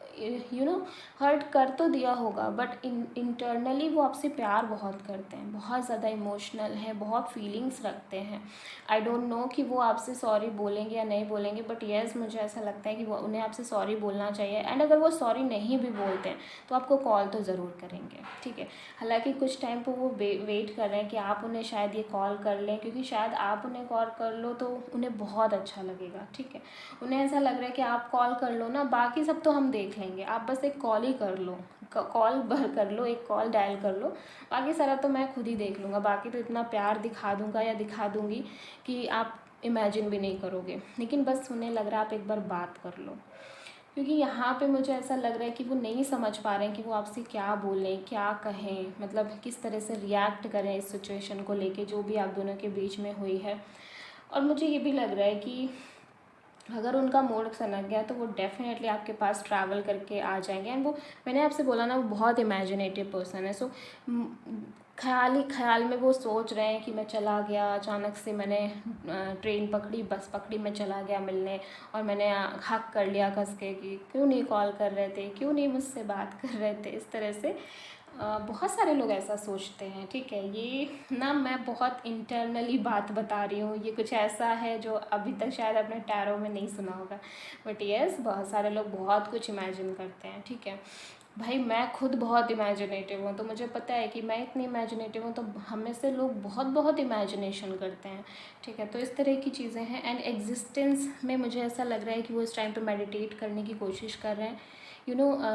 यू नो हर्ट कर तो दिया होगा, बट इंटरनली वो आपसे प्यार बहुत करते हैं, बहुत ज़्यादा इमोशनल है, बहुत फीलिंग्स रखते हैं। आई डोंट नो कि वो आपसे सॉरी बोलेंगे या नहीं बोलेंगे, बट येस मुझे ऐसा लगता है कि वो उन्हें आपसे सॉरी बोलना चाहिए। एंड अगर वो सॉरी नहीं भी बोलते हैं तो आपको कॉल तो ज़रूर करेंगे, ठीक है। हालांकि कुछ टाइम पर वो वेट कर रहे हैं कि आप उन्हें शायद ये कॉल कर लें, क्योंकि शायद आप उन्हें कॉल कर लो तो उन्हें बहुत अच्छा लगेगा, ठीक है। उन्हें ऐसा लग रहा है कि आप कॉल कर लो ना, बाकी सब तो हम देख लेंगे, आप बस एक कॉल ही कर लो, कॉल कर लो, एक कॉल डायल कर लो, बाकी सारा तो मैं खुद ही देख लूँगा। बाकी तो इतना प्यार दिखा दूँगा या दिखा दूँगी कि आप इमेजिन भी नहीं करोगे। लेकिन बस उन्हें लग रहा है आप एक बार बात कर लो, क्योंकि यहाँ पे मुझे ऐसा लग रहा है कि वो नहीं समझ पा रहे हैं कि वो आपसे क्या बोलें, क्या कहें, मतलब किस तरह से रिएक्ट करें इस सिचुएशन को लेके जो भी आप दोनों के बीच में हुई है। और मुझे ये भी लग रहा है कि अगर उनका मूड सनक गया तो वो डेफिनेटली आपके पास ट्रैवल करके आ जाएंगे। एंड वो, मैंने आपसे बोला ना, वो बहुत इमेजिनेटिव पर्सन है। सो ख्याल ही ख्याल में वो सोच रहे हैं कि मैं चला गया, अचानक से मैंने ट्रेन पकड़ी, बस पकड़ी, मैं चला गया मिलने, और मैंने हक कर लिया कस के कि क्यों नहीं कॉल कर रहे थे, क्यों नहीं मुझसे बात कर रहे थे, इस तरह से बहुत सारे लोग ऐसा सोचते हैं, ठीक है। ये ना मैं बहुत इंटरनली बात बता रही हूँ, ये कुछ ऐसा है जो अभी तक शायद अपने टैरो में नहीं सुना होगा, बट यस, बहुत सारे लोग बहुत कुछ इमेजिन करते हैं, ठीक है। भाई मैं खुद बहुत इमेजिनेटिव हूँ, तो मुझे पता है कि मैं इतनी इमेजिनेटिव हूँ, तो हम में से लोग बहुत बहुत इमेजिनेशन करते हैं, ठीक है। तो इस तरह की चीज़ें हैं। एंड एग्जिस्टेंस में मुझे ऐसा लग रहा है कि वो इस टाइम पे मेडिटेट करने की कोशिश कर रहे हैं,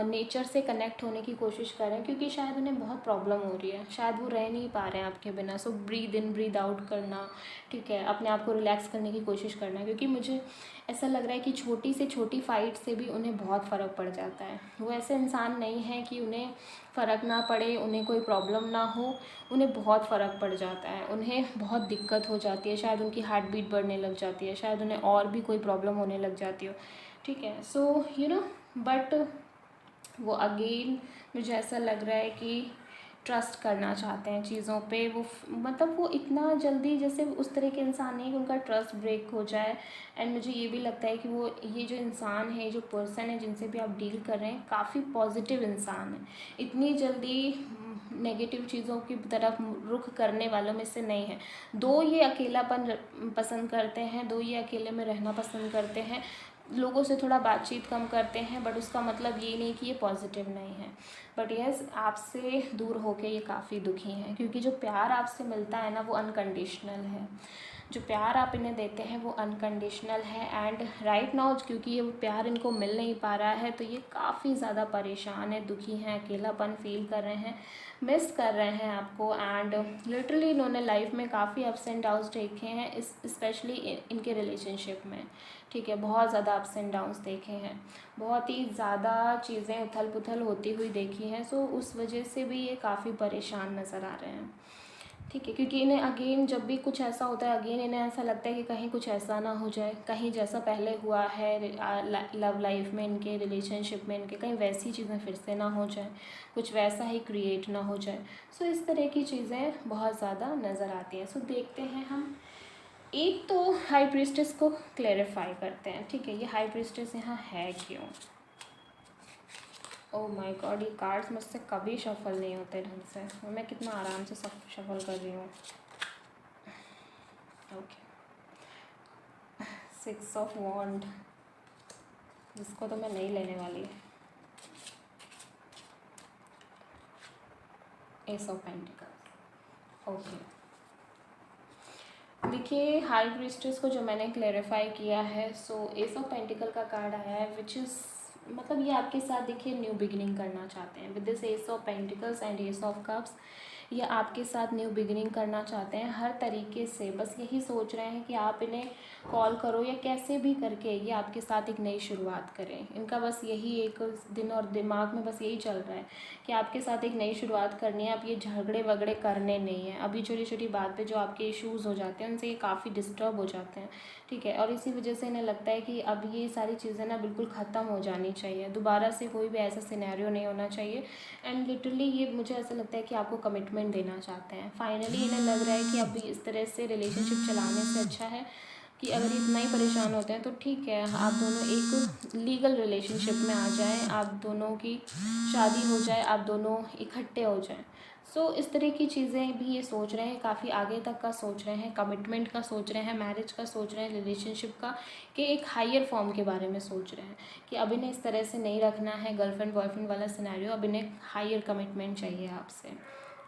नेचर से कनेक्ट होने की कोशिश कर रहे हैं, क्योंकि शायद उन्हें बहुत प्रॉब्लम हो रही है, शायद वो रह नहीं पा रहे हैं आपके बिना। सो ब्रीद इन ब्रीद आउट करना, ठीक है, अपने आप को रिलैक्स करने की कोशिश करना, क्योंकि मुझे ऐसा लग रहा है कि छोटी से छोटी फाइट से भी उन्हें बहुत फ़र्क पड़ जाता है। वो ऐसे इंसान नहीं है कि उन्हें फ़र्क ना पड़े, उन्हें कोई प्रॉब्लम ना हो, उन्हें बहुत फ़र्क पड़ जाता है, उन्हें बहुत दिक्कत हो जाती है, शायद उनकी हार्ट बीट बढ़ने लग जाती है, शायद उन्हें और भी कोई प्रॉब्लम होने लग जाती हो, ठीक है। सो बट वो अगेन मुझे ऐसा लग रहा है कि ट्रस्ट करना चाहते हैं चीज़ों पे। वो मतलब वो इतना जल्दी जैसे उस तरह के इंसान नहीं है कि उनका ट्रस्ट ब्रेक हो जाए। एंड मुझे ये भी लगता है कि वो ये जो इंसान है, जो पर्सन है जिनसे भी आप डील कर रहे हैं, काफ़ी पॉजिटिव इंसान है, इतनी जल्दी नेगेटिव चीज़ों की तरफ रुख करने वालों में से नहीं है। दो ये अकेलापन पसंद करते हैं, दो ये अकेले में रहना पसंद करते हैं, लोगों से थोड़ा बातचीत कम करते हैं, बट उसका मतलब ये नहीं कि ये पॉजिटिव नहीं है। बट यस, आपसे दूर होके ये काफ़ी दुखी हैं, क्योंकि जो प्यार आपसे मिलता है ना, वो अनकंडीशनल है। जो प्यार आप इन्हें देते हैं वो अनकंडीशनल है। एंड राइट नाउ क्योंकि ये प्यार इनको मिल नहीं पा रहा है, तो ये काफ़ी ज़्यादा परेशान है, दुखी हैं, अकेलापन फील कर रहे हैं, मिस कर रहे हैं आपको। एंड लिटरली इन्होंने लाइफ में काफ़ी अप्स एंड डाउन्स देखे हैं, स्पेशली इनके रिलेशनशिप में, ठीक है। बहुत ज़्यादा अप्स एंड डाउन्स देखे हैं, बहुत ही ज़्यादा चीज़ें उथल पुथल होती हुई देखी हैं। सो उस वजह से भी ये काफ़ी परेशान नज़र आ रहे हैं, ठीक है। क्योंकि इन्हें अगेन जब भी कुछ ऐसा होता है, अगेन इन्हें ऐसा लगता है कि कहीं कुछ ऐसा ना हो जाए, कहीं जैसा पहले हुआ है लव लाइफ में इनके, रिलेशनशिप में इनके, कहीं वैसी चीज़ें फिर से ना हो जाए, कुछ वैसा ही क्रिएट ना हो जाए। सो इस तरह की चीज़ें बहुत ज़्यादा नज़र आती हैं। सो देखते हैं हम एक तो हाई प्रीस्टेस को क्लेरिफाई करते हैं, ठीक है। ये हाई प्रीस्टेस यहाँ है क्यों? ओह माय गॉड, ये कार्ड्स मुझसे कभी शफल नहीं होते ढंग से, और मैं कितना आराम से सब शफल कर रही हूँ। ओके, 6 ऑफ वॉन्ड, जिसको तो मैं नहीं लेने वाली। S of pentacles, okay. देखिए हाई प्रीस्टेस को जो मैंने क्लेरिफाई किया है, सो एस ऑफ पेंटिकल का कार्ड आया है, विच इज़ मतलब ये आपके साथ देखिए न्यू बिगिनिंग करना चाहते हैं with this S of pentacles and S of cups. ये आपके साथ न्यू बिगिनिंग करना चाहते हैं हर तरीके से, बस यही सोच रहे हैं कि आप इन्हें कॉल करो या कैसे भी करके ये आपके साथ एक नई शुरुआत करें। इनका बस यही एक दिन और दिमाग में बस यही चल रहा है कि आपके साथ एक नई शुरुआत करनी है। आप ये झगड़े वगड़े करने नहीं हैं। अभी छोटी छोटी बात पे जो आपके इश्यूज़ हो जाते हैं उनसे ये काफ़ी डिस्टर्ब हो जाते हैं, ठीक है। और इसी वजह से इन्हें लगता है कि अब ये सारी चीज़ें ना बिल्कुल ख़त्म हो जानी चाहिए, दोबारा से कोई भी ऐसा सिनेरियो नहीं होना चाहिए। एंड लिटरली ये मुझे ऐसा लगता है कि आपको कमिटमेंट देना चाहते हैं। फाइनली इन्हें लग रहा है कि अब इस तरह से रिलेशनशिप चलाने से अच्छा है कि अगर इतना ही परेशान होते हैं तो ठीक है, आप दोनों एक लीगल रिलेशनशिप में आ जाएं, आप दोनों की शादी हो जाए, आप दोनों इकट्ठे हो जाएं। सो इस तरह की चीज़ें भी ये सोच रहे हैं, काफ़ी आगे तक का सोच रहे हैं, कमिटमेंट का सोच रहे हैं, मैरिज का सोच रहे हैं, रिलेशनशिप का, कि एक हायर फॉर्म के बारे में सोच रहे हैं कि अब इन्हें इस तरह से नहीं रखना है गर्लफ्रेंड बॉयफ्रेंड वाला सिनेरियो, अब इन्हें हायर कमिटमेंट चाहिए आपसे,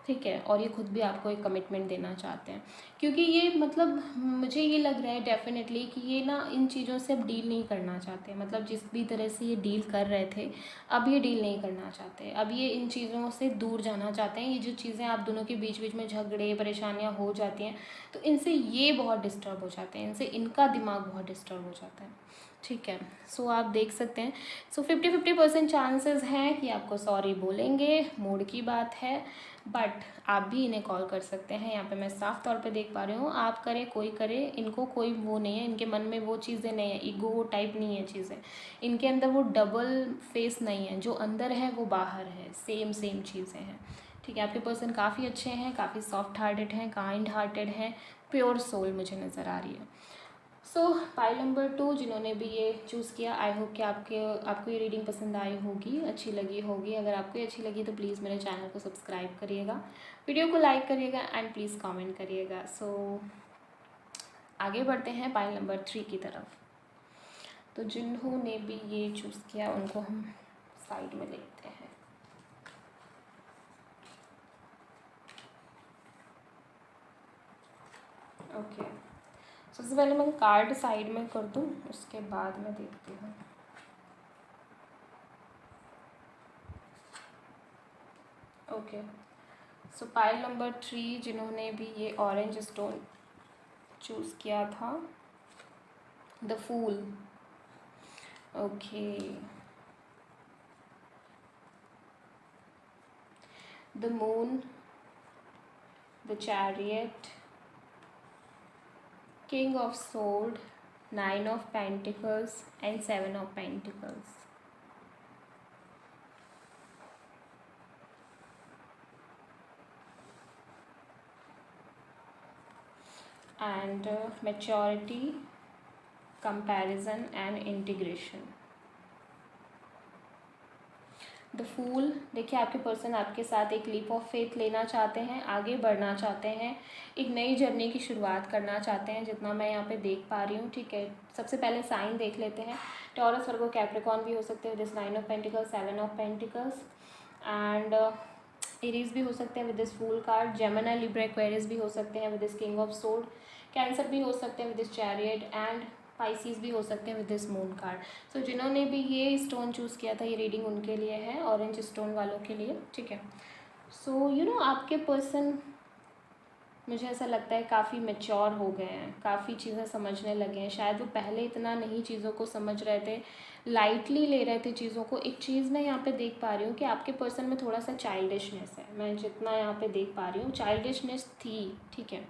ठीक है। और ये खुद भी आपको एक कमिटमेंट देना चाहते हैं, क्योंकि ये मतलब मुझे ये लग रहा है डेफिनेटली कि ये ना इन चीज़ों से अब डील नहीं करना चाहते। मतलब जिस भी तरह से ये डील कर रहे थे, अब ये डील नहीं करना चाहते, अब ये इन चीज़ों से दूर जाना चाहते हैं। ये जो चीज़ें आप दोनों के बीच बीच में झगड़े परेशानियाँ हो जाती हैं, तो इनसे ये बहुत डिस्टर्ब हो जाते हैं, इनसे इनका दिमाग बहुत डिस्टर्ब हो जाता है, ठीक है। सो आप देख सकते हैं, सो 50-50% चांसेस हैं कि आपको सॉरी बोलेंगे, मूड की बात है। बट आप भी इन्हें कॉल कर सकते हैं, यहाँ पे मैं साफ तौर पे देख पा रही हूँ। आप करें कोई करे, इनको कोई वो नहीं है, इनके मन में वो चीज़ें नहीं है, ईगो टाइप नहीं है चीज़ें, इनके अंदर वो डबल फेस नहीं है, जो अंदर है वो बाहर है, सेम चीज़ें हैं, ठीक है। आपके पर्सन काफ़ी अच्छे हैं, काफ़ी सॉफ्ट हार्टेड हैं, काइंड हार्टेड हैं, प्योर सोल मुझे नज़र आ रही है। सो पाइल नंबर 2 जिन्होंने भी ये चूज़ किया, आई होप कि आपको ये रीडिंग पसंद आई होगी, अच्छी लगी होगी। अगर आपको ये अच्छी लगी तो प्लीज़ मेरे चैनल को सब्सक्राइब करिएगा, वीडियो को लाइक करिएगा एंड प्लीज़ कमेंट करिएगा। सो आगे बढ़ते हैं पाइल नंबर 3 की तरफ। तो जिन्होंने भी ये चूज़ किया उनको हम साइड में देखते हैं। ओके, सबसे पहले मैं कार्ड साइड में कर दूँ, उसके बाद मैं देखती हूँ। ओके, सो पाइल नंबर 3 जिन्होंने भी ये ऑरेंज स्टोन चूज़ किया था, the fool. Okay, the moon, the chariot, king of sword, 9 of pentacles and 7 of pentacles. and maturity, comparison and integration। The fool, देखिए आपके पर्सन आपके साथ एक लीप ऑफ फेथ लेना चाहते हैं, आगे बढ़ना चाहते हैं, एक नई जर्नी की शुरुआत करना चाहते हैं, जितना मैं यहाँ पे देख पा रही हूँ। ठीक है, सबसे पहले साइन देख लेते हैं। टॉरस, वर्गो, कैप्रिकॉर्न भी हो सकते हैं with this 9 of pentacles, 7 of pentacles and Aries भी हो सकते हैं with this fool card. Gemini, Libra, Aquarius भी हो सकते हैं with this king of sword. Cancer भी हो सकते हैं with this chariot and Pisces भी हो सकते हैं with this moon card. So जिन्होंने भी ये स्टोन चूज़ किया था, ये रीडिंग उनके लिए है, ऑरेंज स्टोन वालों के लिए। ठीक है, सो आपके पर्सन, मुझे ऐसा लगता है काफ़ी मैच्योर हो गए हैं, काफ़ी चीज़ें समझने लगे हैं। शायद वो पहले इतना नहीं चीज़ों को समझ रहे थे, लाइटली ले रहे थे चीज़ों को। एक चीज़ मैं यहाँ पे देख पा रही हूँ कि आपके पर्सन में थोड़ा सा चाइल्डिशनेस है, मैं जितना यहाँ पे देख पा रही हूँ चाइल्डिशनेस थी। ठीक है,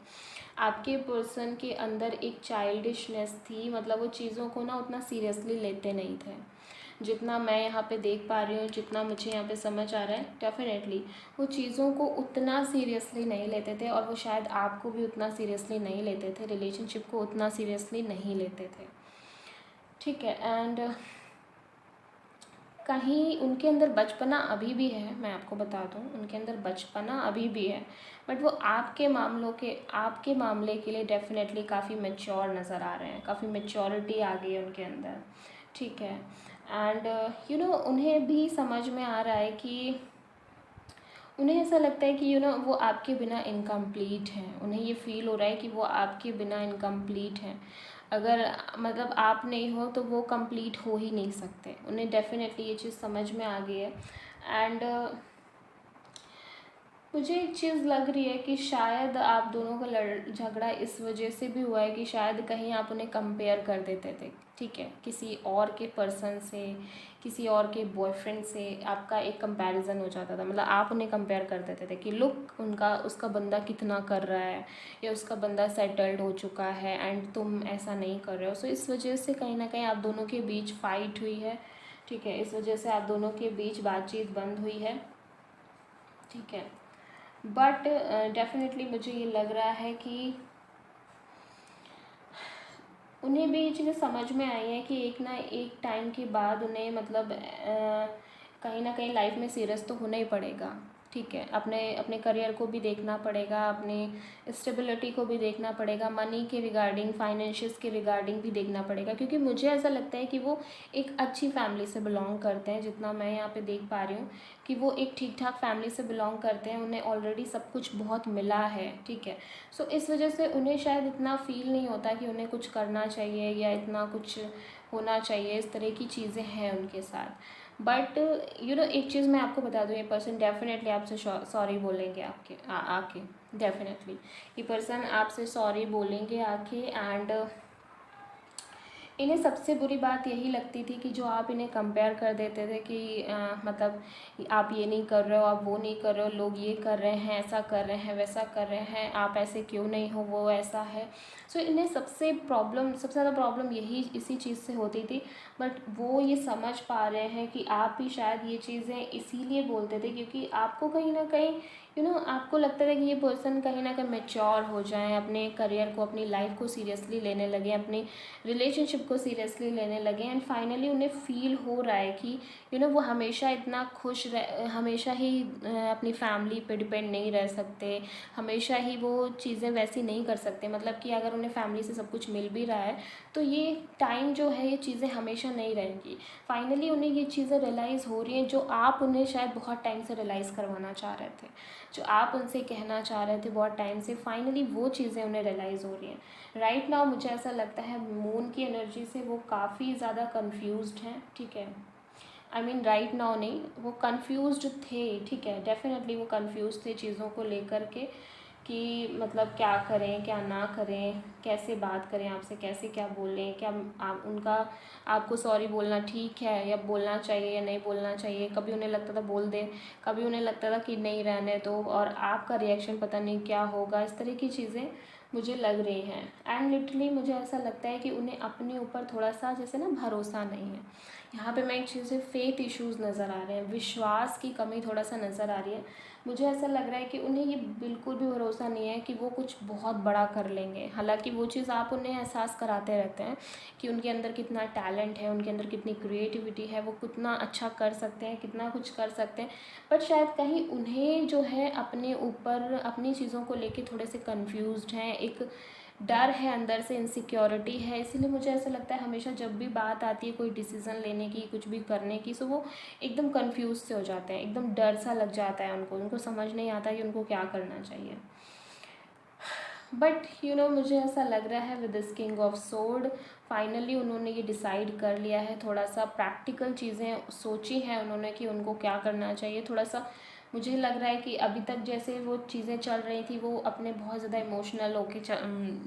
आपके पर्सन के अंदर एक चाइल्डिशनेस थी, मतलब वो चीज़ों को ना उतना सीरियसली लेते नहीं थे, जितना मैं यहाँ पे देख पा रही हूँ, जितना मुझे यहाँ पे समझ आ रहा है। डेफिनेटली वो चीज़ों को उतना सीरियसली नहीं लेते थे, और वो शायद आपको भी उतना सीरियसली नहीं लेते थे, रिलेशनशिप को उतना सीरियसली नहीं लेते थे। ठीक है, एंड कहीं उनके अंदर बचपना अभी भी है, मैं आपको बता दूं, उनके अंदर बचपना अभी भी है, बट वो आपके मामले के लिए डेफिनेटली काफ़ी मैच्योर नज़र आ रहे हैं, काफ़ी मैच्योरिटी आ गई है उनके अंदर। ठीक है, एंड उन्हें भी समझ में आ रहा है कि उन्हें ऐसा लगता है कि वो आपके बिना इनकम्प्लीट हैं। उन्हें ये फील हो रहा है कि वो आपके बिना इनकम्प्लीट हैं। अगर मतलब आप नहीं हो तो वो कंप्लीट हो ही नहीं सकते। उन्हें डेफिनेटली ये चीज़ समझ में आ गई है। एंड मुझे एक चीज़ लग रही है कि शायद आप दोनों का झगड़ा इस वजह से भी हुआ है कि शायद कहीं आप उन्हें कंपेयर कर देते थे। ठीक है, किसी और के पर्सन से, किसी और के बॉयफ्रेंड से आपका एक कंपैरिजन हो जाता था। मतलब आप उन्हें कंपेयर कर देते थे कि लुक उसका बंदा कितना कर रहा है, या उसका बंदा सेटल्ड हो चुका है एंड तुम ऐसा नहीं कर रहे हो। सो इस वजह से कहीं ना कहीं आप दोनों के बीच फाइट हुई है। ठीक है, इस वजह से आप दोनों के बीच बातचीत बंद हुई है। ठीक है, बट डेफिनेटली मुझे ये लग रहा है कि उन्हें भी ये चीज़ें समझ में आई हैं कि एक ना एक टाइम के बाद उन्हें मतलब कहीं ना कहीं लाइफ में सीरियस तो होना ही पड़ेगा। ठीक है, अपने करियर को भी देखना पड़ेगा, अपनी स्टेबिलिटी को भी देखना पड़ेगा, मनी के रिगार्डिंग, फाइनेंशियल्स के रिगार्डिंग भी देखना पड़ेगा, क्योंकि मुझे ऐसा लगता है कि वो एक अच्छी फैमिली से बिलोंग करते हैं। जितना मैं यहाँ पे देख पा रही हूँ कि वो एक ठीक ठाक फैमिली से बिलोंग करते हैं, उन्हें ऑलरेडी सब कुछ बहुत मिला है। ठीक है, सो इस वजह से उन्हें शायद इतना फील नहीं होता कि उन्हें कुछ करना चाहिए या इतना कुछ होना चाहिए। इस तरह की चीज़ें हैं उनके साथ। बट एक चीज़ मैं आपको बता दूँ, ये पर्सन डेफिनेटली आपसे सॉरी बोलेंगे आके। डेफिनेटली ये पर्सन आपसे सॉरी बोलेंगे आके। एंड इन्हें सबसे बुरी बात यही लगती थी कि जो आप इन्हें कंपेयर कर देते थे कि मतलब आप ये नहीं कर रहे हो, आप वो नहीं कर रहे हो, लोग ये कर रहे हैं, ऐसा कर रहे हैं, वैसा कर रहे हैं, आप ऐसे क्यों नहीं हो, वो ऐसा है। सो इन्हें सबसे ज़्यादा प्रॉब्लम यही इसी चीज़ से होती थी। बट वो ये समझ पा रहे हैं कि आप भी शायद ये चीज़ें इसीलिए बोलते थे क्योंकि आपको कहीं ना कहीं आपको लगता था कि ये पर्सन कहीं ना कहीं मैच्योर हो जाएं, अपने करियर को, अपनी लाइफ को सीरियसली लेने लगे, अपनी रिलेशनशिप को सीरियसली लेने लगे, एंड फाइनली उन्हें फील हो रहा है कि वो हमेशा इतना खुश हमेशा ही अपनी फैमिली पे डिपेंड नहीं रह सकते, हमेशा ही वो चीज़ें वैसी नहीं कर सकते। मतलब कि अगर उन्हें फैमिली से सब कुछ मिल भी रहा है तो ये टाइम जो है, ये चीज़ें हमेशा नहीं रहेंगी। फाइनली उन्हें ये चीज़ें रियलाइज़ हो रही हैं जो आप उन्हें शायद बहुत टाइम से रियलाइज़ करवाना चाह रहे थे, जो आप उनसे कहना चाह रहे थे बहुत टाइम से, फाइनली वो चीज़ें उन्हें रियलाइज़ हो रही हैं राइट नाउ। मुझे ऐसा लगता है मून की एनर्जी से वो काफ़ी ज़्यादा कन्फ्यूज्ड हैं, ठीक है। आई मीन राइट नाउ नहीं, वो कन्फ्यूज्ड थे, ठीक है, डेफिनेटली वो कन्फ्यूज थे चीज़ों को लेकर के कि मतलब क्या करें क्या ना करें, कैसे बात करें आपसे, कैसे क्या बोलें, क्या उनका आपको सॉरी बोलना ठीक है या बोलना चाहिए या नहीं बोलना चाहिए। कभी उन्हें लगता था बोल दें, कभी उन्हें लगता था कि नहीं रहने दो, और आपका रिएक्शन पता नहीं क्या होगा। इस तरह की चीज़ें मुझे लग रही हैं, एंड लिटरली मुझे ऐसा लगता है कि उन्हें अपने ऊपर थोड़ा सा जैसे ना भरोसा नहीं है। यहाँ पे मैं एक चीज़ से फेथ इश्यूज़ नज़र आ रहे हैं, विश्वास की कमी थोड़ा सा नज़र आ रही है। मुझे ऐसा लग रहा है कि उन्हें ये बिल्कुल भी भरोसा नहीं है कि वो कुछ बहुत बड़ा कर लेंगे। हालांकि वो चीज़ आप उन्हें एहसास कराते रहते हैं कि उनके अंदर कितना टैलेंट है, उनके अंदर कितनी क्रिएटिविटी है, वो कितना अच्छा कर सकते हैं, कितना कुछ कर सकते हैं, बट शायद कहीं उन्हें जो है अपने ऊपर अपनी चीज़ों को लेके थोड़े से कन्फ्यूज्ड हैं, एक डर है अंदर से, इनसिक्योरिटी है। इसीलिए मुझे ऐसा लगता है हमेशा जब भी बात आती है कोई डिसीज़न लेने की, कुछ भी करने की, सो वो एकदम कंफ्यूज से हो जाते हैं, एकदम डर सा लग जाता है उनको समझ नहीं आता कि उनको क्या करना चाहिए। बट मुझे ऐसा लग रहा है with this king of sword finally उन्होंने ये डिसाइड कर लिया है, थोड़ा सा प्रैक्टिकल चीज़ें सोची हैं उन्होंने कि उनको क्या करना चाहिए। थोड़ा सा मुझे लग रहा है कि अभी तक जैसे वो चीज़ें चल रही थी, वो अपने बहुत ज़्यादा इमोशनल होके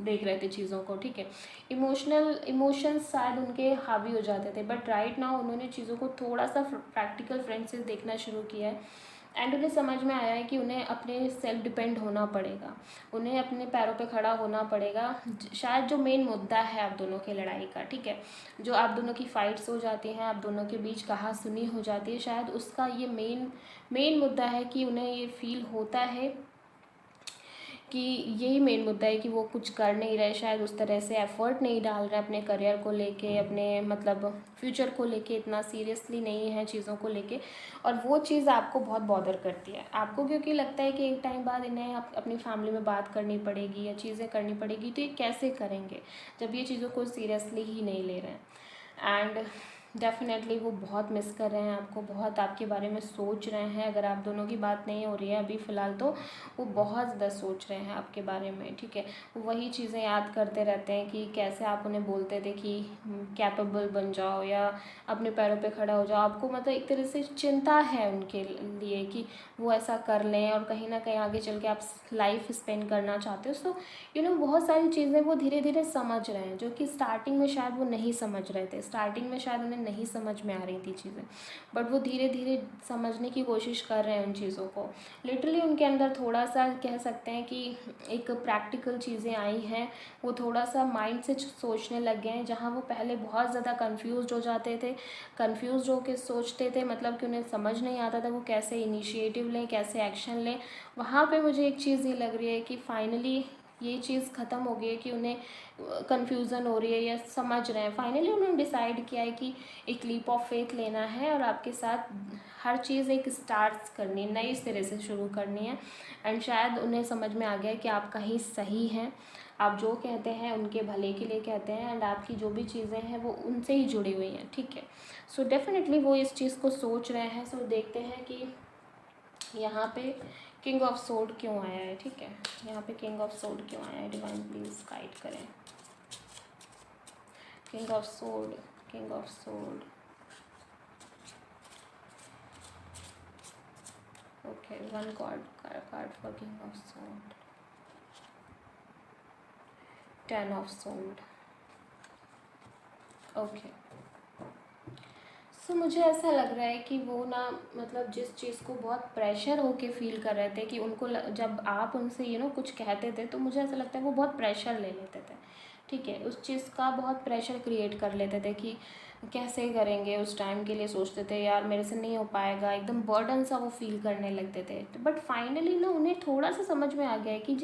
देख रहे थे चीज़ों को, ठीक है, इमोशंस शायद उनके हावी हो जाते थे, बट राइट नाउ उन्होंने चीज़ों को थोड़ा सा प्रैक्टिकल फ्रेंड से देखना शुरू किया है, एंड उन्हें समझ में आया है कि उन्हें अपने सेल्फ डिपेंड होना पड़ेगा, उन्हें अपने पैरों पे खड़ा होना पड़ेगा। शायद जो मेन मुद्दा है आप दोनों की लड़ाई का, ठीक है, जो आप दोनों की फाइट्स हो जाती हैं, आप दोनों के बीच कहा सुनी हो जाती है, शायद उसका ये मेन मुद्दा है कि उन्हें ये फील होता है कि यही मेन मुद्दा है कि वो कुछ कर नहीं रहे, शायद उस तरह से एफर्ट नहीं डाल रहे अपने करियर को लेके, अपने मतलब फ्यूचर को लेके इतना सीरियसली नहीं है चीज़ों को लेके, और वो चीज़ आपको बहुत बॉदर करती है आपको, क्योंकि लगता है कि एक टाइम बाद इन्हें अपनी फैमिली में बात करनी पड़ेगी या चीज़ें करनी पड़ेगी, तो ये कैसे करेंगे जब ये चीज़ों को सीरियसली ही नहीं ले रहे हैं। एंड डेफिनेटली वो बहुत मिस कर रहे हैं आपको, बहुत आपके बारे में सोच रहे हैं। अगर आप दोनों की बात नहीं हो रही है अभी फ़िलहाल, तो वो बहुत ज़्यादा सोच रहे हैं आपके बारे में, ठीक है। वो वही चीज़ें याद करते रहते हैं कि कैसे आप उन्हें बोलते थे कि कैपेबल बन जाओ या अपने पैरों पे खड़ा हो जाओ। आपको मतलब एक तरह से चिंता है उनके लिए कि वो ऐसा कर लें, और कहीं ना कहीं आगे चल के आप लाइफ स्पेंड करना चाहते हो। सो बहुत सारी चीज़ें वो धीरे धीरे समझ रहे हैं, जो कि स्टार्टिंग में शायद वो नहीं समझ रहे थे, स्टार्टिंग में शायद उन्हें नहीं समझ में आ रही थी चीज़ें, बट वो धीरे धीरे समझने की कोशिश कर रहे हैं उन चीज़ों को। लिटरली उनके अंदर थोड़ा सा कह सकते हैं कि एक प्रैक्टिकल चीज़ें आई हैं, वो थोड़ा सा माइंड से सोचने लग गए हैं, जहाँ वो पहले बहुत ज़्यादा कंफ्यूज हो जाते थे, कंफ्यूज होकर सोचते थे, मतलब कि उन्हें समझ नहीं आता था वो कैसे इनिशिएटिव लें, कैसे एक्शन लें। वहाँ पे मुझे एक चीज़ ये लग रही है कि फाइनली ये चीज़ ख़त्म हो गई है कि उन्हें कन्फ्यूज़न हो रही है या समझ रहे हैं। फाइनली उन्होंने डिसाइड किया है कि एक लीप ऑफ फेथ लेना है और आपके साथ हर चीज़ एक स्टार्ट करनी है, नई सिरे से शुरू करनी है। एंड शायद उन्हें समझ में आ गया है कि आप कहीं सही हैं, आप जो कहते हैं उनके भले के लिए कहते हैं, एंड आपकी जो भी चीज़ें हैं वो उनसे ही जुड़ी हुई हैं, ठीक है। सो डेफिनेटली वो इस चीज़ को सोच रहे हैं। सो देखते हैं कि यहाँ पे किंग ऑफ सोर्ड क्यों आया है, ठीक है, यहाँ पे किंग ऑफ सोर्ड क्यों आया है, डिवाइन प्लीज गाइड करें। King of sword, king of sword, okay, one card for king of sword, 10 of sword, okay. So मुझे ऐसा लग रहा है कि वो ना मतलब जिस चीज़ को बहुत प्रेशर होके फील कर रहे थे कि उनको जब आप उनसे कुछ कहते थे, तो मुझे ऐसा लगता है वो बहुत प्रेशर ले लेते थे, ठीक है, उस चीज़ का बहुत प्रेशर क्रिएट कर लेते थे कि कैसे करेंगे, उस टाइम के लिए सोचते थे यार मेरे से नहीं हो पाएगा, एकदम बर्डन सा वो फील करने लगते थे। तो बट फाइनली ना उन्हें थोड़ा सा समझ में आ गया है कि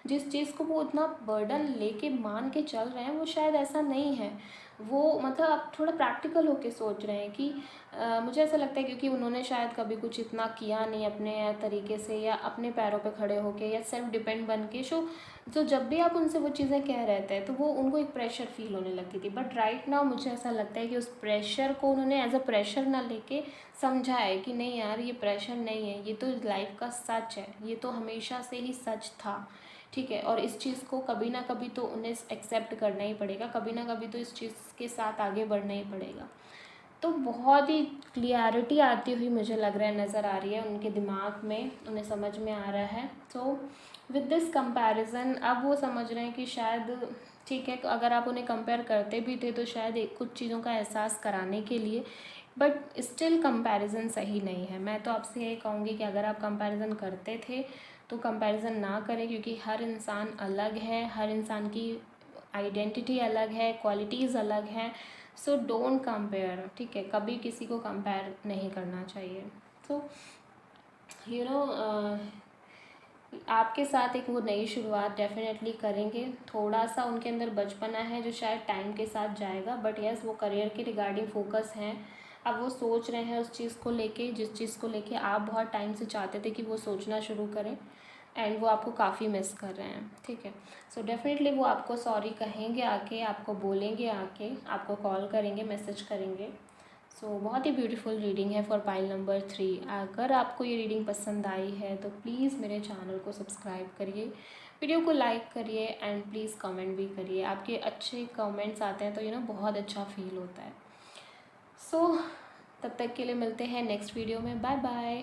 जिस चीज़ को वो उतना बर्डन लेके मान के चल रहे हैं वो शायद ऐसा नहीं है। वो मतलब अब थोड़ा प्रैक्टिकल होके सोच रहे हैं कि मुझे ऐसा लगता है क्योंकि उन्होंने शायद कभी कुछ इतना किया नहीं अपने तरीके से, या अपने पैरों पे खड़े होके, या सेल्फ डिपेंड बन के। तो जब भी आप उनसे वो चीज़ें कह रहे थे तो वो उनको एक प्रेशर फील होने लगती थी। बट राइट नाउ मुझे ऐसा लगता है कि उस प्रेशर को उन्होंने एज अ प्रेशर ना लेके समझा है कि नहीं यार ये प्रेशर नहीं है, ये तो लाइफ का सच है, ये तो हमेशा से ही सच था, ठीक है। और इस चीज़ को कभी ना कभी तो उन्हें एक्सेप्ट करना ही पड़ेगा, कभी ना कभी तो इस चीज़ के साथ आगे बढ़ना ही पड़ेगा। तो बहुत ही क्लियरिटी आती हुई मुझे लग रहा है, नज़र आ रही है उनके दिमाग में, उन्हें समझ में आ रहा है। तो विद दिस कंपैरिजन अब वो समझ रहे हैं कि शायद ठीक है, अगर आप उन्हें कंपेयर करते भी थे तो शायद कुछ चीज़ों का एहसास कराने के लिए, बट स्टिल कंपैरिजन सही नहीं है। मैं तो आपसे यही कहूँगी कि अगर आप कंपैरिजन करते थे तो कंपैरिजन ना करें, क्योंकि हर इंसान अलग है, हर इंसान की आइडेंटिटी अलग है, क्वालिटीज़ अलग हैं। सो डोंट कंपेयर, ठीक है, कभी किसी को कंपेयर नहीं करना चाहिए। सो यू नो आपके साथ एक वो नई शुरुआत डेफिनेटली करेंगे। थोड़ा सा उनके अंदर बचपना है जो शायद टाइम के साथ जाएगा, बट यस वो करियर के रिगार्डिंग फोकस हैं। अब वो सोच रहे हैं उस चीज़ को लेके जिस चीज़ को लेके आप बहुत टाइम से चाहते थे कि वो सोचना शुरू करें, एंड वो आपको काफ़ी मिस कर रहे हैं, ठीक है। सो डेफिनेटली वो आपको सॉरी कहेंगे आके, आपको बोलेंगे आके, आपको कॉल करेंगे, मैसेज करेंगे। बहुत ही ब्यूटीफुल रीडिंग है फॉर पाइल नंबर 3। अगर आपको ये रीडिंग पसंद आई है तो प्लीज़ मेरे चैनल को सब्सक्राइब करिए, वीडियो को लाइक करिए, एंड प्लीज़ कमेंट भी करिए। आपके अच्छे कमेंट्स आते हैं तो बहुत अच्छा फील होता है। तब तक के लिए मिलते हैं नेक्स्ट वीडियो में। Bye bye.